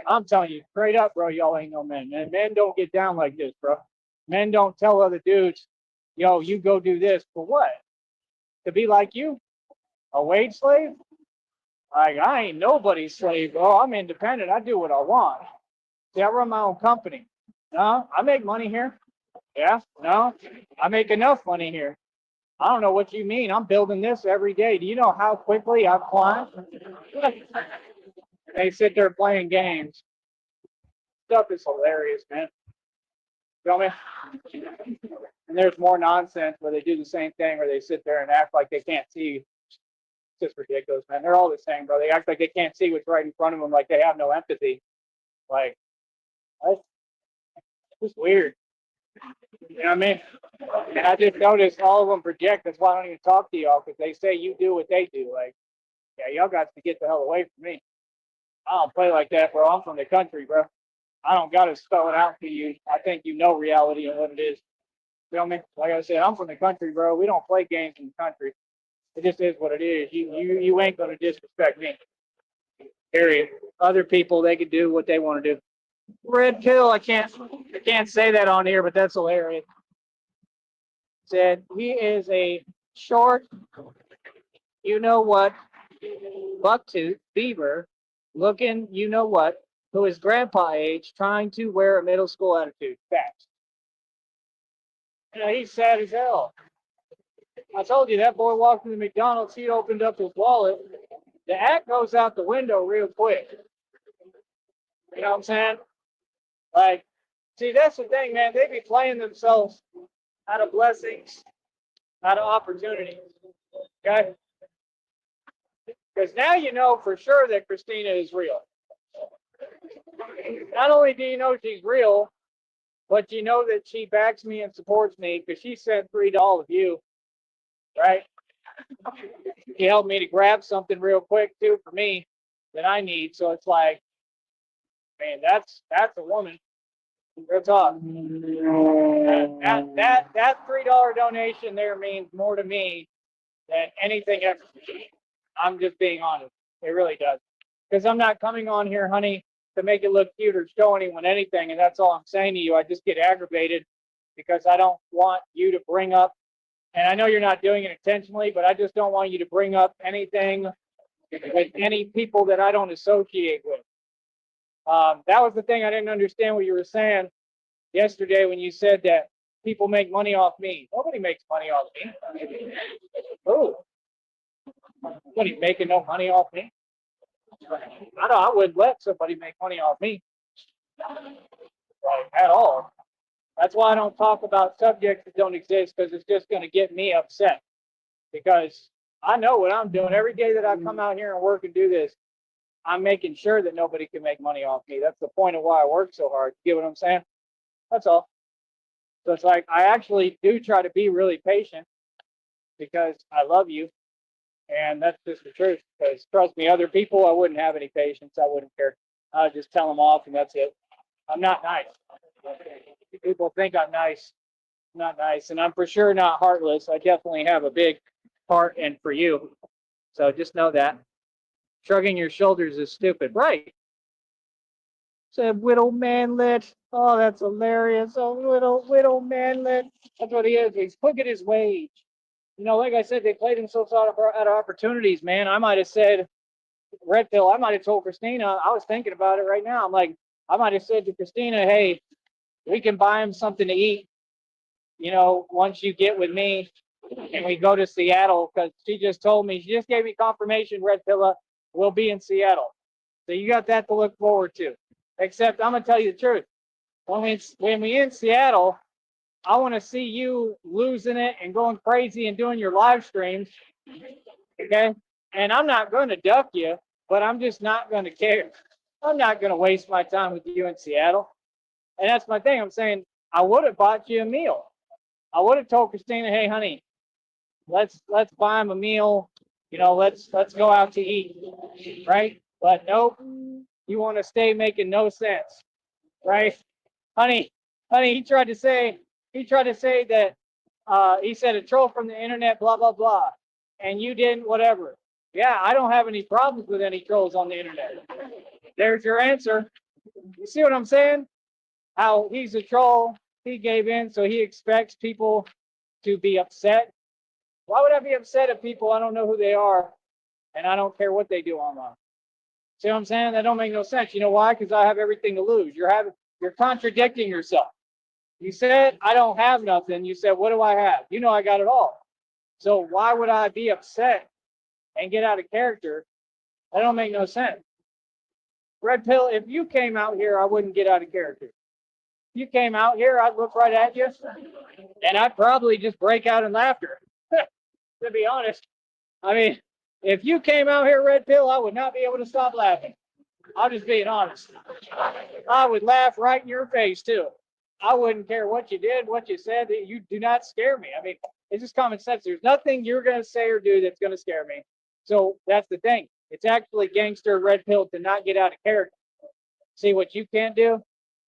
I'm telling you straight up, bro. Y'all ain't no men. And men don't get down like this, bro. Men don't tell other dudes, yo, you go do this. For what? To be like you? A wage slave? Like, I ain't nobody's slave, bro. I'm independent. I do what I want. See, I run my own company. No, I make money here. Yeah, no, I make enough money here. I don't know what you mean. I'm building this every day. Do you know how quickly I've climbed? They sit there playing games. Stuff is hilarious, man. Feel me? And there's more nonsense where they do the same thing, where they sit there and act like they can't see. It's just ridiculous, man. They're all the same, bro. They act like they can't see what's right in front of them, like they have no empathy. Like, what? It's just weird. You know what I mean? And I just noticed all of them project. That's why I don't even talk to y'all, because they say you do what they do. Like, yeah, y'all got to get the hell away from me. I don't play like that, bro. I'm from the country, bro. I don't got to spell it out for you. I think you know reality and what it is. Feel me? Like I said, I'm from the country, bro. We don't play games in the country. It just is what it is. You ain't gonna disrespect me. Period. Other people, they can do what they want to do. Red pill. I can't say that on here, but that's hilarious. Said he is a short, you know what, bucktooth beaver, looking, you know what, who is grandpa age, trying to wear a middle school attitude. Facts. You know, he's sad as hell. I told you that boy walked into McDonald's, he opened up his wallet. The act goes out the window real quick. You know what I'm saying? Like, see, that's the thing, man. They be playing themselves out of blessings, out of opportunities. Okay? Because now you know for sure that Christina is real. Not only do you know she's real, but you know that she backs me and supports me because she sent $3 to all of you, right? She helped me to grab something real quick too for me that I need. So it's like, man, that's a woman. Real talk. That $3 donation there means more to me than anything ever. I'm just being honest. It really does. Because I'm not coming on here, honey, to make it look cute or show anyone anything. And that's all I'm saying to you. I just get aggravated because I don't want you to bring up, and I know you're not doing it intentionally, but I just don't want you to bring up anything with any people that I don't associate with. That was the thing I didn't understand what you were saying yesterday when you said that people make money off me. Nobody makes money off me. Oh, nobody's making no money off me. I know I wouldn't let somebody make money off me, like, at all. That's why I don't talk about subjects that don't exist, because it's just going to get me upset. Because I know what I'm doing every day that I come out here and work and do this. I'm making sure that nobody can make money off me. That's the point of why I work so hard. You get what I'm saying? That's all. So it's like I actually do try to be really patient because I love you, and that's just the truth. Because trust me, other people, I wouldn't have any patience. I wouldn't care. I'd just tell them off, and that's it. I'm not nice. People think I'm nice. I'm not nice, and I'm for sure not heartless. I definitely have a big heart, and for you. So just know that. Shrugging your shoulders is stupid, right? Said widow manlet. Oh, that's hilarious. Oh, widow manlet. That's what he is. He's quick at his wage. You know, like I said, they played him so out of opportunities, man. I might have said red pill. I might have told Christina. I was thinking about it right now. I'm like, I might have said to Christina, "Hey, we can buy him something to eat. You know, once you get with me and we go to Seattle, because she just told me, she just gave me confirmation. Red Pilla will be in Seattle, so you got that to look forward to. Except I'm gonna tell you the truth. When we in Seattle, I want to see you losing it and going crazy and doing your live streams. Okay, and I'm not going to duck you, but I'm just not going to care. I'm not going to waste my time with you in Seattle. And that's my thing. I'm saying I would have bought you a meal. I would have told Christina, "Hey, honey, let's buy him a meal. You know, let's go out to eat, right?" But nope, you want to stay making no sense, right? Honey, honey, he tried to say that he said a troll from the internet, blah blah blah, and you didn't, whatever. Yeah, I don't have any problems with any trolls on the internet. There's your answer. You see what I'm saying? How he's a troll, he gave in, so he expects people to be upset. Why would I be upset at people I don't know who they are and I don't care what they do online? See what I'm saying? That don't make no sense. You know why? Because I have everything to lose. You're contradicting yourself. You said I don't have nothing. You said, what do I have? You know I got it all. So why would I be upset and get out of character? That don't make no sense. Red Pill, if you came out here, I wouldn't get out of character. If you came out here, I'd look right at you and I'd probably just break out in laughter. To be honest. I mean, if you came out here, Red Pill, I would not be able to stop laughing. I'm just being honest. I would laugh right in your face too. I wouldn't care what you did, what you said. You do not scare me. I mean, it's just common sense. There's nothing you're going to say or do that's going to scare me. So that's the thing. It's actually gangster Red Pill to not get out of character. See what you can't do?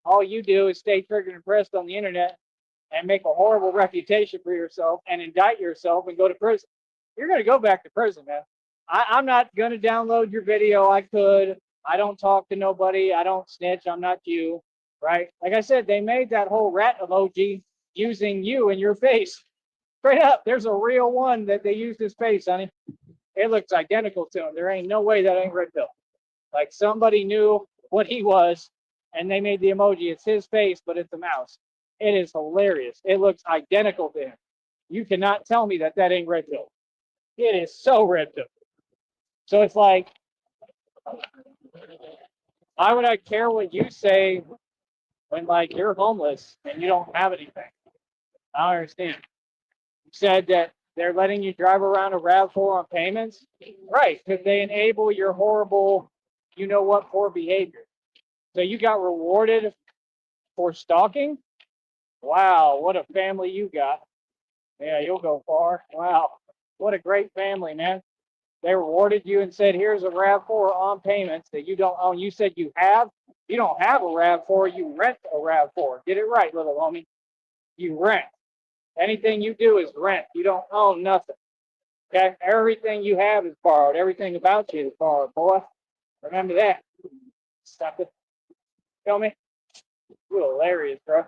All you do is stay triggered and pressed on the internet and make a horrible reputation for yourself and indict yourself and go to prison. You're going to go back to prison, man. I'm not going to download your video. I could. I don't talk to nobody. I don't snitch. I'm not you, right? Like I said, they made that whole rat emoji using you and your face. Straight up, there's a real one that they used his face, honey. It looks identical to him. There ain't no way that ain't Red Pill. Like somebody knew what he was, and they made the emoji. It's his face, but it's a mouse. It is hilarious. It looks identical to him. You cannot tell me that that ain't Red Pill. It is so Red Pill. So it's like, why would I care what you say when like you're homeless and you don't have anything? I don't understand. You said that they're letting you drive around a RAV4 on payments, right? Because they enable your horrible, you know what, poor behavior. So you got rewarded for stalking? Wow, what a family you got. Yeah, you'll go far. Wow, what a great family, man. They rewarded you and said, here's a RAV4 on payments that you don't own. You said you have. You don't have a RAV4. You rent a RAV4. Get it right, little homie. You rent. Anything you do is rent. You don't own nothing. Okay? Everything you have is borrowed. Everything about you is borrowed, boy. Remember that. Stop it. Feel me? You're hilarious, bro.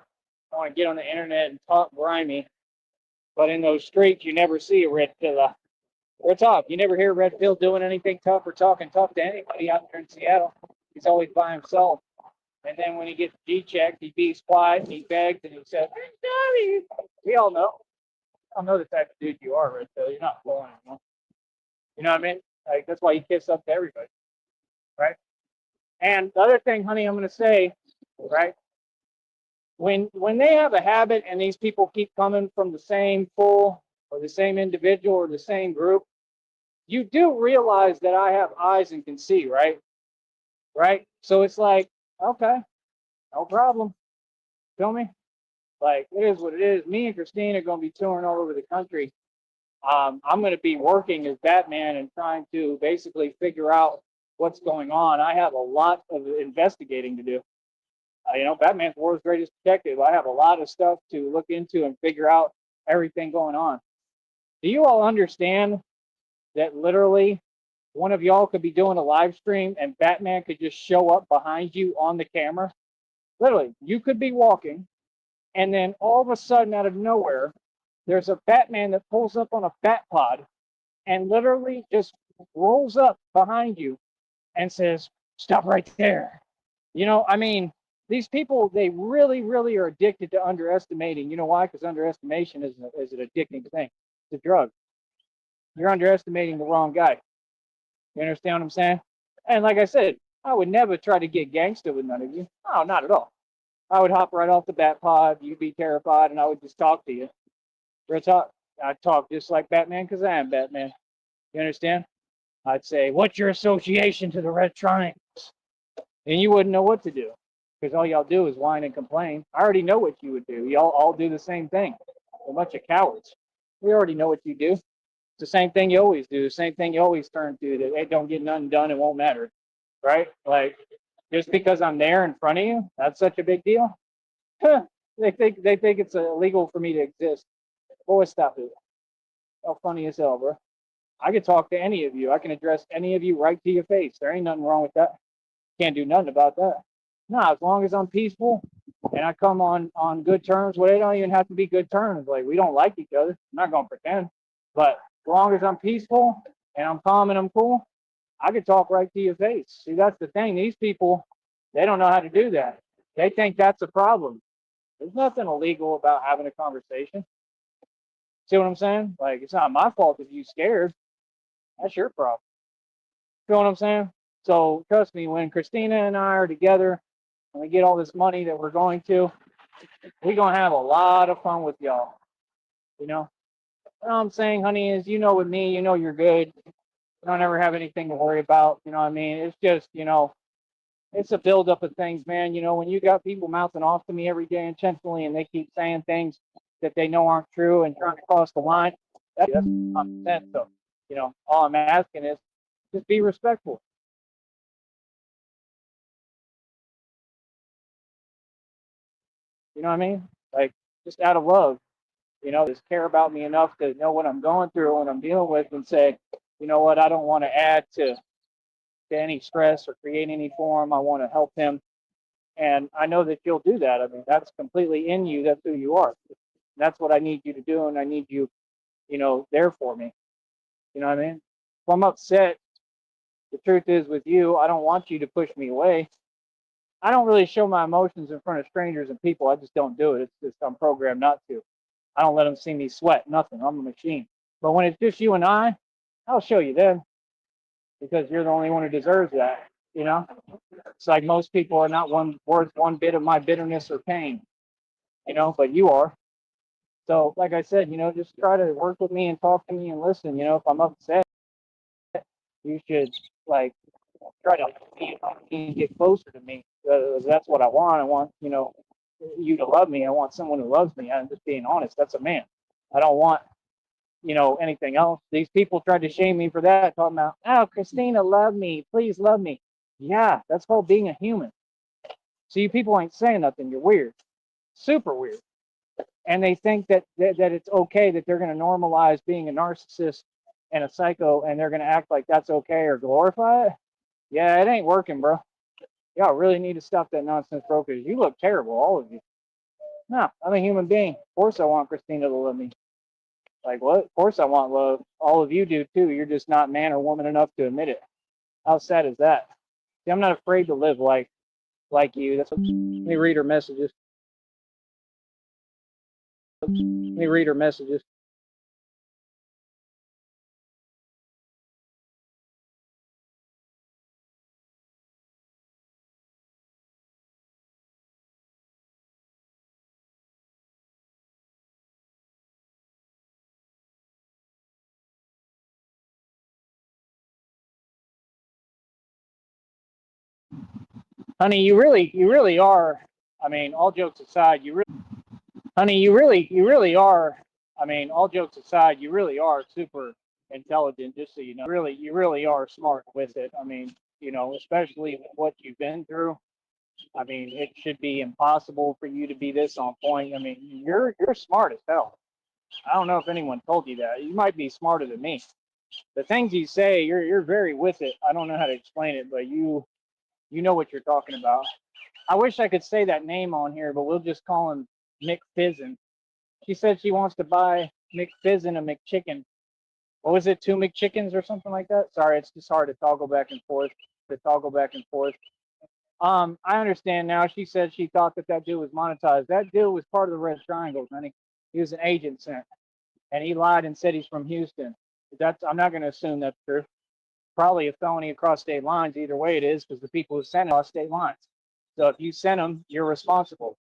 I want to get on the internet and talk grimy. But in those streets, you never see a red pillar. Real talk. You never hear Red Pill doing anything tough or talking tough to anybody out there in Seattle. He's always by himself. And then when he gets G-checked, he beats quiet, he begs, and he says, "I'm sorry." We all know. I know the type of dude you are, Red Pill. You're not fooling anyone. You know what I mean? Like, that's why you kiss up to everybody, right? And the other thing, honey, I'm going to say, right? When they have a habit and these people keep coming from the same pool or the same individual or the same group, you do realize that I have eyes and can see, right? Right? So it's like, okay, no problem. Feel me? Like, it is what it is. Me and Christine are going to be touring all over the country. I'm going to be working as Batman and trying to basically figure out what's going on. I have a lot of investigating to do. Batman's the world's greatest detective. I have a lot of stuff to look into and figure out everything going on. Do you all understand that literally one of y'all could be doing a live stream and Batman could just show up behind you on the camera? Literally, you could be walking, and then all of a sudden, out of nowhere, there's a Batman that pulls up on a Batpod and literally just rolls up behind you and says, "Stop right there." I mean, these people, they really, really are addicted to underestimating. You know why? Because underestimation is an addicting thing. It's a drug. You're underestimating the wrong guy. You understand what I'm saying? And like I said, I would never try to get gangster with none of you. Oh, not at all. I would hop right off the bat pod. You'd be terrified, and I would just talk to you. I'd talk just like Batman because I am Batman. You understand? I'd say, "What's your association to the Red Triangles?" And you wouldn't know what to do because all y'all do is whine and complain. I already know what you would do. Y'all all do the same thing. A bunch of cowards. We already know what you do. It's the same thing you always do. The same thing you always turn to. That it don't get nothing done. It won't matter, right? Like, just because I'm there in front of you, that's such a big deal. Huh. They think it's illegal for me to exist. Boy, stop it. How funny as hell, bro. I can talk to any of you. I can address any of you right to your face. There ain't nothing wrong with that. Can't do nothing about that. No, as long as I'm peaceful and I come on good terms, well, they don't even have to be good terms. Like, we don't like each other. I'm not gonna pretend. But as long as I'm peaceful and I'm calm and I'm cool, I can talk right to your face. See, that's the thing. These people, they don't know how to do that. They think that's a problem. There's nothing illegal about having a conversation. See what I'm saying? Like, it's not my fault if you're scared. That's your problem. You know what I'm saying? So trust me, when Christina and I are together and we get all this money that we're going to, we're gonna have a lot of fun with y'all. You know? What I'm saying, honey, is with me, you're good. You don't ever have anything to worry about. You know what I mean? It's just, it's a buildup of things, man. When you got people mouthing off to me every day intentionally and they keep saying things that they know aren't true and trying to cross the line, that's common sense. So, all I'm asking is just be respectful. You know what I mean? Like, just out of love, just care about me enough to know what I'm going through, what I'm dealing with, and say, you know what, I don't want to add to any stress or create any form. I want to help him. And I know that you'll do that. I mean, that's completely in you. That's who you are. That's what I need you to do. And I need you, there for me. You know what I mean? If I'm upset, the truth is with you, I don't want you to push me away. I don't really show my emotions in front of strangers and people. I just don't do it. It's just I'm programmed not to. I don't let them see me sweat. Nothing. I'm a machine. But when it's just you and I'll show you then because you're the only one who deserves that. You know, it's like most people are not worth one bit of my bitterness or pain. But you are. So, like I said, just try to work with me and talk to me and listen. If I'm upset, you should like try to get closer to me. That's what I want. I want you to love me. I want someone who loves me. I'm just being honest. That's a man. I don't want anything else. These people tried to shame me for that, talking about, "Oh, Christina, love me, please love me." Yeah, that's called being a human. So you people ain't saying nothing. You're weird, super weird, and they think that it's okay that they're going to normalize being a narcissist and a psycho, and they're going to act like that's okay or glorify it. Yeah, it ain't working, bro. Y'all really need to stop that nonsense, bro, because you look terrible, all of you. No, I'm a human being. Of course I want Christina to love me. Like, what? Of course I want love. All of you do too. You're just not man or woman enough to admit it. How sad is that? See, I'm not afraid to live like you. That's what, let me read her messages. Let me read her messages. Honey, you really are. I mean, all jokes aside, you really Honey, you really are. I mean, all jokes aside, you really are super intelligent. Just so you know, you really are smart with it. I mean, especially with what you've been through. I mean, it should be impossible for you to be this on point. I mean, you're smart as hell. I don't know if anyone told you that. You might be smarter than me. The things you say, you're very with it. I don't know how to explain it, but you know what you're talking about. I wish I could say that name on here, but we'll just call him McFizzin. She said she wants to buy McFizzin a McChicken. What was it, two McChickens or something like that? Sorry, it's just hard to toggle back and forth. To toggle back and forth. I understand now. She said she thought that dude was monetized. That dude was part of the Red Triangles, honey. He was an agent sent, and he lied and said he's from Houston. I'm not going to assume that's true. Probably a felony across state lines. Either way, it is because the people who sent it cross state lines. So if you sent them, you're responsible.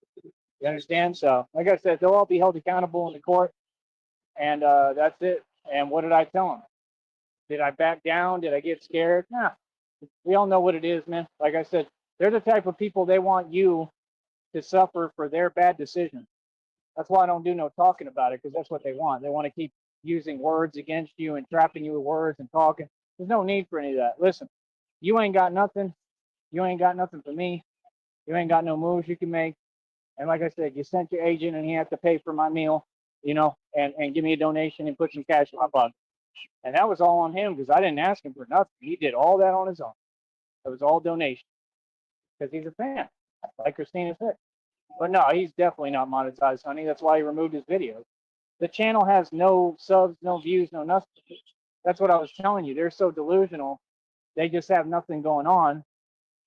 You understand? So, like I said, they'll all be held accountable in the court, and that's it. And what did I tell them? Did I back down? Did I get scared? Nah. We all know what it is, man. Like I said, they're the type of people they want you to suffer for their bad decisions. That's why I don't do no talking about it because that's what they want. They want to keep using words against you and trapping you with words and talking. There's no need for any of that. Listen, you ain't got nothing. You ain't got nothing for me. You ain't got no moves you can make. And like I said, you sent your agent and he had to pay for my meal, and give me a donation and put some cash in my pocket. And that was all on him because I didn't ask him for nothing. He did all that on his own. It was all donation because he's a fan, like Christina said. But no, he's definitely not monetized, honey. That's why he removed his videos. The channel has no subs, no views, no nothing. That's what I was telling you. They're so delusional. They just have nothing going on.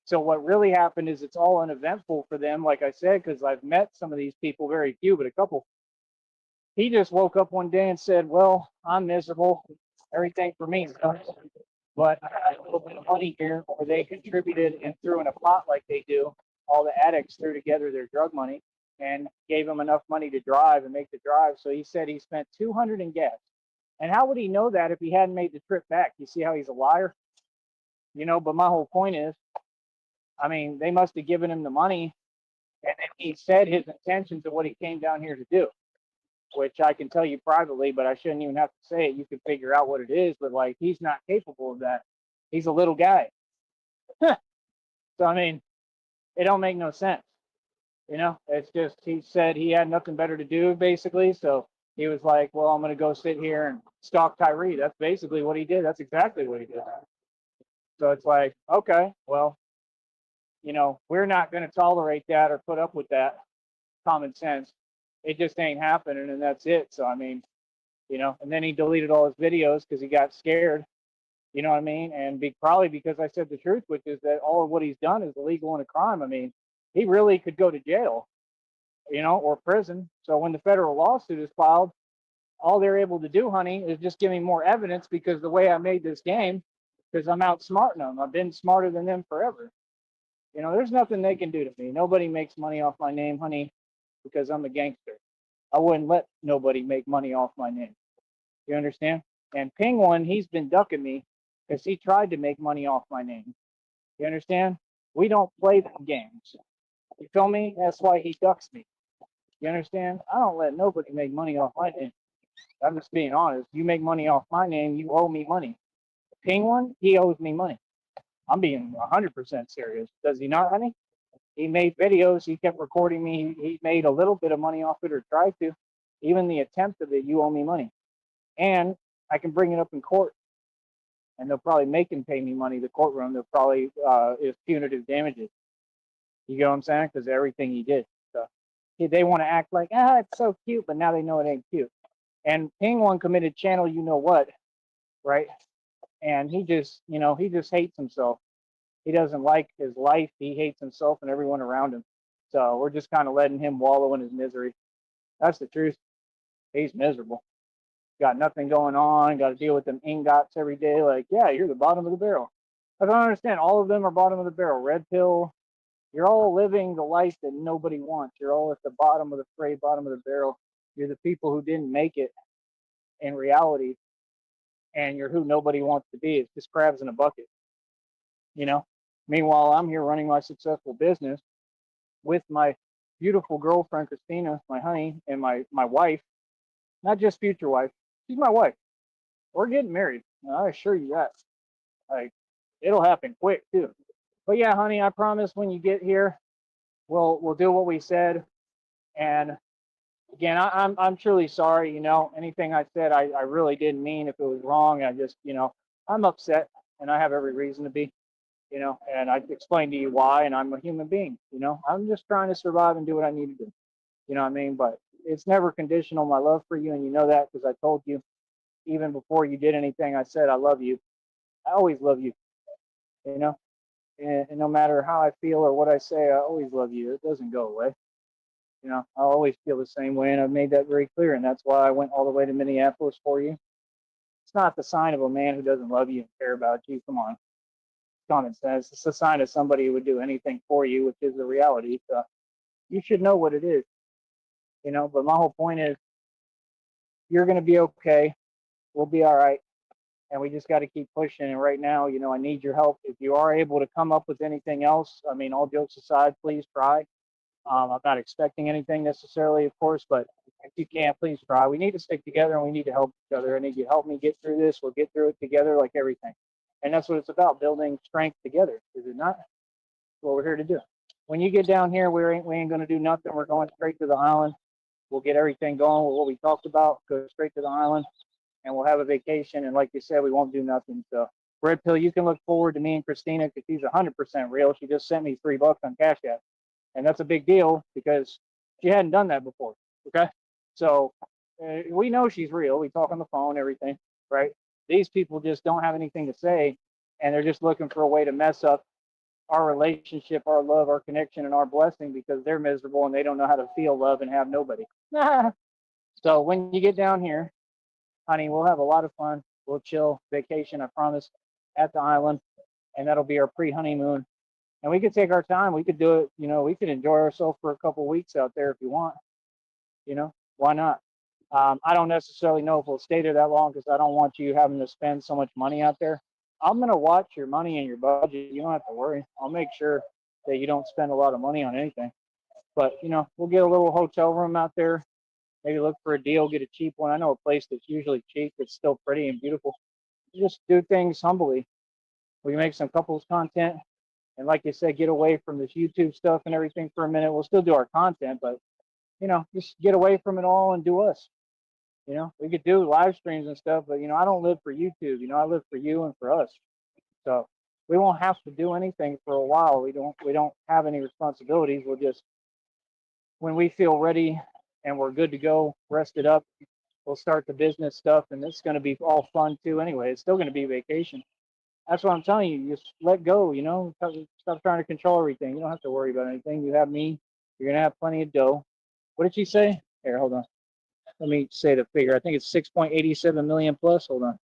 So what really happened is it's all uneventful for them, like I said, because I've met some of these people, very few, but a couple. He just woke up one day and said, "Well, I'm miserable. Everything for me sucks, but I got a little bit of money here," or they contributed and threw in a pot like they do. All the addicts threw together their drug money and gave him enough money to drive and make the drive. So he said he spent 200 in gas. And how would he know that if he hadn't made the trip back? You see how he's a liar? But my whole point is, I mean, they must have given him the money and then he said his intentions of what he came down here to do, which I can tell you privately, but I shouldn't even have to say it. You can figure out what it is, but like he's not capable of that. He's a little guy. So I mean, it don't make no sense. It's just he said he had nothing better to do basically, so he was like, "Well, I'm gonna go sit here and stalk Tyree." That's basically what he did. That's exactly what he did. So it's like, okay, well, we're not gonna tolerate that or put up with that. Common sense. It just ain't happening, and that's it. So I mean, and then he deleted all his videos because he got scared. You know what I mean? And probably because I said the truth, which is that all of what he's done is illegal and a crime. I mean, he really could go to jail, or prison. So when the federal lawsuit is filed, all they're able to do, honey, is just give me more evidence because the way I made this game, because I'm outsmarting them. I've been smarter than them forever. There's nothing they can do to me. Nobody makes money off my name, honey, because I'm a gangster. I wouldn't let nobody make money off my name. You understand? And Penguin, he's been ducking me because he tried to make money off my name. You understand? We don't play them games. You feel me? That's why he ducks me. You understand? I don't let nobody make money off my name. I'm just being honest. You make money off my name, you owe me money. Penguin, he owes me money. I'm being 100% serious. Does he not, honey? He made videos. He kept recording me. He made a little bit of money off it or tried to. Even the attempt of it, you owe me money. And I can bring it up in court. And they'll probably make him pay me money. The courtroom, they'll probably, is punitive damages. You get what I'm saying? Because everything he did. So they want to act like, it's so cute, but now they know it ain't cute. And Penguin committed channel, you know what, right? And he just hates himself. He doesn't like his life. He hates himself and everyone around him. So we're just kind of letting him wallow in his misery. That's the truth. He's miserable. Got nothing going on. Got to deal with them ingots every day. Like, yeah, you're the bottom of the barrel. I don't understand. All of them are bottom of the barrel. Red pill. You're all living the life that nobody wants. You're all at the bottom of the fray, bottom of the barrel. You're the people who didn't make it in reality, and you're who nobody wants to be. It's just crabs in a bucket. Meanwhile, I'm here running my successful business with my beautiful girlfriend, Christina, my honey, and my wife, not just future wife, she's my wife. We're getting married. I assure you that. Like, it'll happen quick too. But yeah, honey, I promise when you get here, we'll do what we said. And again, I'm truly sorry. Anything I said, I really didn't mean. If it was wrong, I just, I'm upset, and I have every reason to be. And I explained to you why, and I'm a human being. I'm just trying to survive and do what I need to do. You know what I mean? But it's never conditional. My love for you, and you know that because I told you even before you did anything. I said I love you. I always love you. You know, and no matter how I feel or what I say, I always love you. It doesn't go away. I always feel the same way, and I've made that very clear. And that's why I went all the way to Minneapolis for you. It's not the sign of a man who doesn't love you and care about you. Come on, common sense. It's a sign of somebody who would do anything for you, which is the reality. So you should know what it is. But my whole point is, you're going to be okay. We'll be all right. And we just got to keep pushing. And right now, I need your help. If you are able to come up with anything else, I mean, all jokes aside, please try. I'm not expecting anything necessarily, of course, but if you can, please try. We need to stick together and we need to help each other. I need you to help me get through this. We'll get through it together like everything. And that's what it's about, building strength together. Is it not? That's what we're here to do. When you get down here, we ain't going to do nothing. We're going straight to the island. We'll get everything going with what we talked about, go straight to the island, and we'll have a vacation. And like you said, we won't do nothing. So, Red Pill, you can look forward to me and Christina because she's 100% real. She just sent me $3 on Cash App. And that's a big deal because she hadn't done that before. Okay. So we know she's real. We talk on the phone, everything, right? These people just don't have anything to say. And they're just looking for a way to mess up our relationship, our love, our connection, and our blessing because they're miserable and they don't know how to feel love and have nobody. So when you get down here, honey, we'll have a lot of fun. We'll chill, vacation, I promise, at the island. And that'll be our pre honeymoon. And we could take our time. We could do it. We could enjoy ourselves for a couple of weeks out there if you want. Why not? I don't necessarily know if we'll stay there that long because I don't want you having to spend so much money out there. I'm going to watch your money and your budget. You don't have to worry. I'll make sure that you don't spend a lot of money on anything. But, we'll get a little hotel room out there. Maybe look for a deal, get a cheap one. I know a place that's usually cheap that's still pretty and beautiful. Just do things humbly. We can make some couples content. And like you said, get away from this YouTube stuff and everything for a minute. We'll still do our content, but just get away from it all and do us. We could do live streams and stuff, but I don't live for YouTube. I live for you and for us. So we won't have to do anything for a while. We don't have any responsibilities. We'll just, when we feel ready and we're good to go, rested up, we'll start the business stuff, and it's going to be all fun too. Anyway, it's still going to be vacation. That's what I'm telling you. Just let go, Stop trying to control everything. You don't have to worry about anything. You have me. You're going to have plenty of dough. What did she say? Here, hold on. Let me say the figure. I think it's 6.87 million plus. Hold on.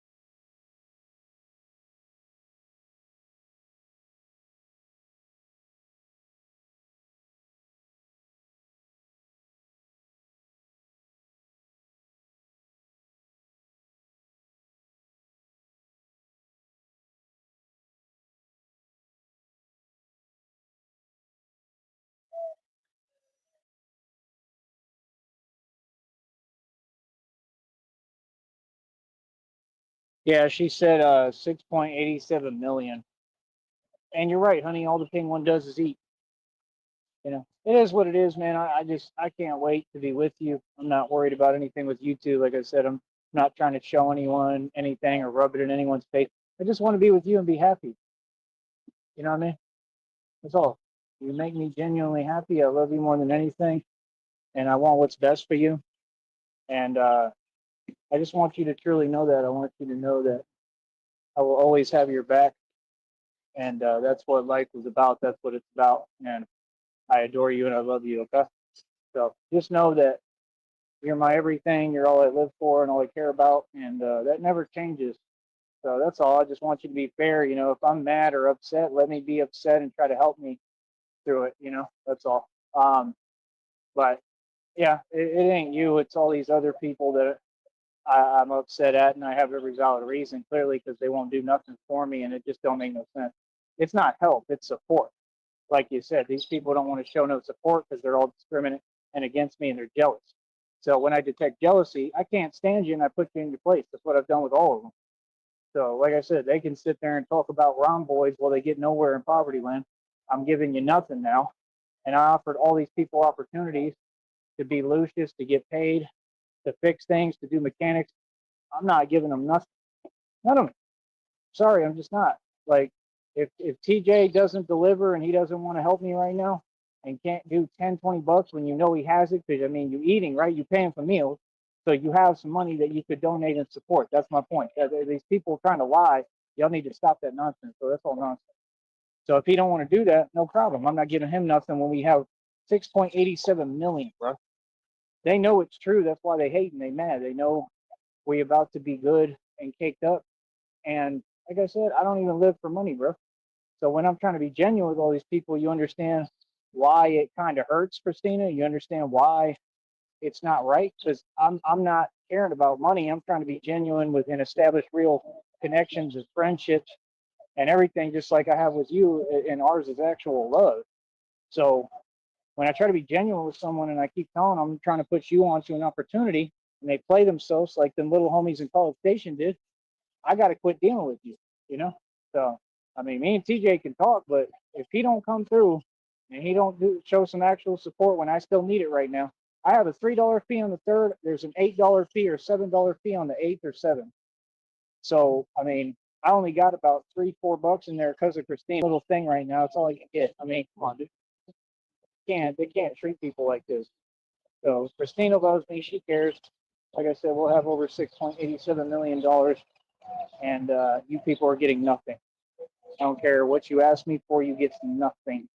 Yeah, she said 6.87 million. And you're right, honey. All the penguin does is eat. It is what it is, man. I can't wait to be with you. I'm not worried about anything with you two. Like I said, I'm not trying to show anyone anything or rub it in anyone's face. I just want to be with you and be happy. You know what I mean? That's all. You make me genuinely happy. I love you more than anything, and I want what's best for you. And I just want you to truly know that. I want you to know that I will always have your back, and that's what life is about. That's what it's about. And I adore you and I love you. Okay, so just know that you're my everything. You're all I live for and all I care about, and that never changes. So that's all. I just want you to be fair. If I'm mad or upset, let me be upset and try to help me through it. That's all. But yeah, it ain't you. It's all these other people that I'm upset at, and I have every valid reason, clearly, because they won't do nothing for me, and it just don't make no sense. It's not help; it's support. like you said, these people don't want to show no support because they're all discriminate and against me and they're jealous. So when I detect jealousy, I can't stand you and I put you in your place. That's what I've done with all of them. So like I said, they can sit there and talk about rhomboids while they get nowhere in poverty land. I'm giving you nothing now. And I offered all these people opportunities to be Lucius, to get paid, to fix things, to do mechanics. I'm not giving them nothing. None of them. Sorry, I'm just not. Like, if TJ doesn't deliver and he doesn't want to help me right now and can't do 10, 20 bucks when you know he has it, because, I mean, you're eating, right? You're paying for meals. So you have some money that you could donate and support. That's my point. These people trying to lie, y'all need to stop that nonsense. So that's all nonsense. So if he don't want to do that, no problem. I'm not giving him nothing when we have 6.87 million, bro. They know it's true. That's why they hate and they mad. They know we about to be good and caked up. And like I said, I don't even live for money, bro. So when I'm trying to be genuine with all these people, you understand why it kind of hurts, Christina. You understand why it's not right, because I'm not caring about money. I'm trying to be genuine with and establish real connections and friendships and everything, just like I have with you, and ours is actual love. So when I try to be genuine with someone and I keep telling them I'm trying to put you onto an opportunity and they play themselves like them little homies in College Station did, I got to quit dealing with you, you know? So, I mean, me and TJ can talk, but if he don't come through and he don't show some actual support when I still need it right now, I have a $3 fee on the 3rd. There's an $8 fee or $7 fee on the 8th or 7th. So, I mean, I only got about $3-4 in there because of Christine's little thing right now. It's all I can get. I mean, come on, dude. They can't treat people like this. So Christina loves me. She cares. Like I said, we'll have over $6.87 million, and you people are getting nothing. I don't care what you ask me for. You get nothing.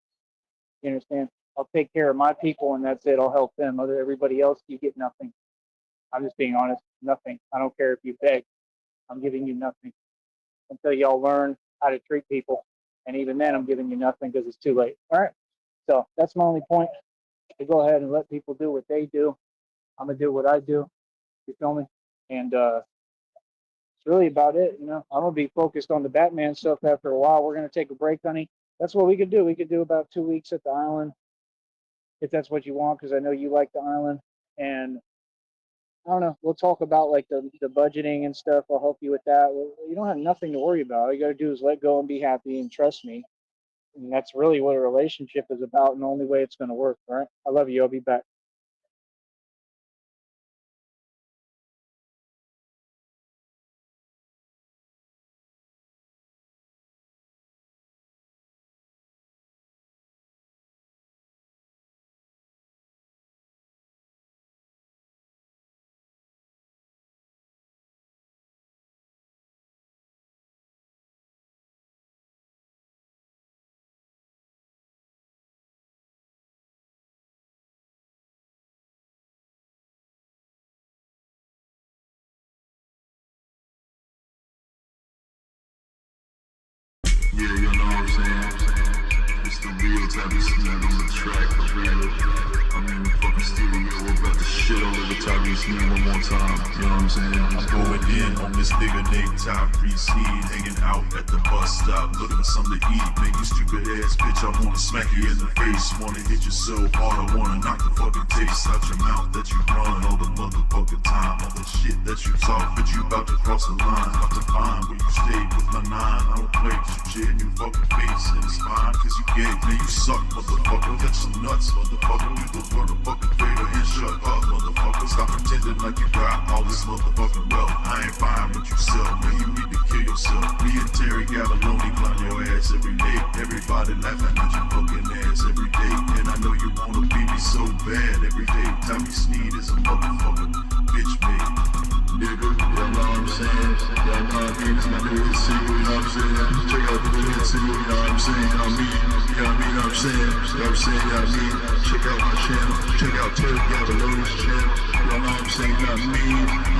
You understand? I'll take care of my people, and that's it. I'll help them. Everybody else, you get nothing. I'm just being honest. Nothing. I don't care if you beg. I'm giving you nothing until y'all learn how to treat people. And even then, I'm giving you nothing because it's too late. All right? So that's my only point. To go ahead and let people do what they do. I'm going to do what I do. You feel me? And it's really about it. You know, I'm going to be focused on the Batman stuff after a while. We're going to take a break, honey. That's what we could do. We could do about 2 weeks at the island, if that's what you want, because I know you like the island. And I don't know. We'll talk about like the budgeting and stuff. I'll help you with that. You don't have nothing to worry about. All you got to do is let go and be happy and trust me. And that's really what a relationship is about, and the only way it's going to work. All right. I love you. I'll be back. Yeah, you know what I'm saying? It's the real type of snap on the track, for real. I'm in the fucking studio, we're about to shit all over top of this nigga one more time. You know what I'm saying? I'm going in on this nigga named Top 3C, hanging out at the bus stop, looking for something to eat. Man, you stupid ass bitch, I wanna smack you in the face. Wanna hit you so hard, I wanna knock the fucking taste out your mouth that you run all the motherfucking time. All the shit that you talk, but you about to cross the line. About to find where you stay with my 9. I don't play with you, shit in your fucking face, and it's fine, cause you gay. Man, you suck, motherfucker. Got some nuts, motherfucker. You the motherfucking fader and shut up, motherfucker. Stop pretending like you got all this motherfucking wealth. I ain't buying what you sell, man. You need to kill yourself. Me and Terry Gabaloni clown your ass every day. Everybody laughing at your fucking ass every day. And I know you wanna be me so bad every day. Tommy Sneed is a motherfucker, bitch made. Nigga, you know what I'm saying? Y'all know what I mean? It's my new hit single, you know what I'm saying? Check out the new hit single, you know what I'm saying? You know what I mean? You know what I'm saying? You know what I'm saying? You know what I mean? Check out my channel. Check out Terry Gabaloni's channel. You know what I'm saying? You know what I mean?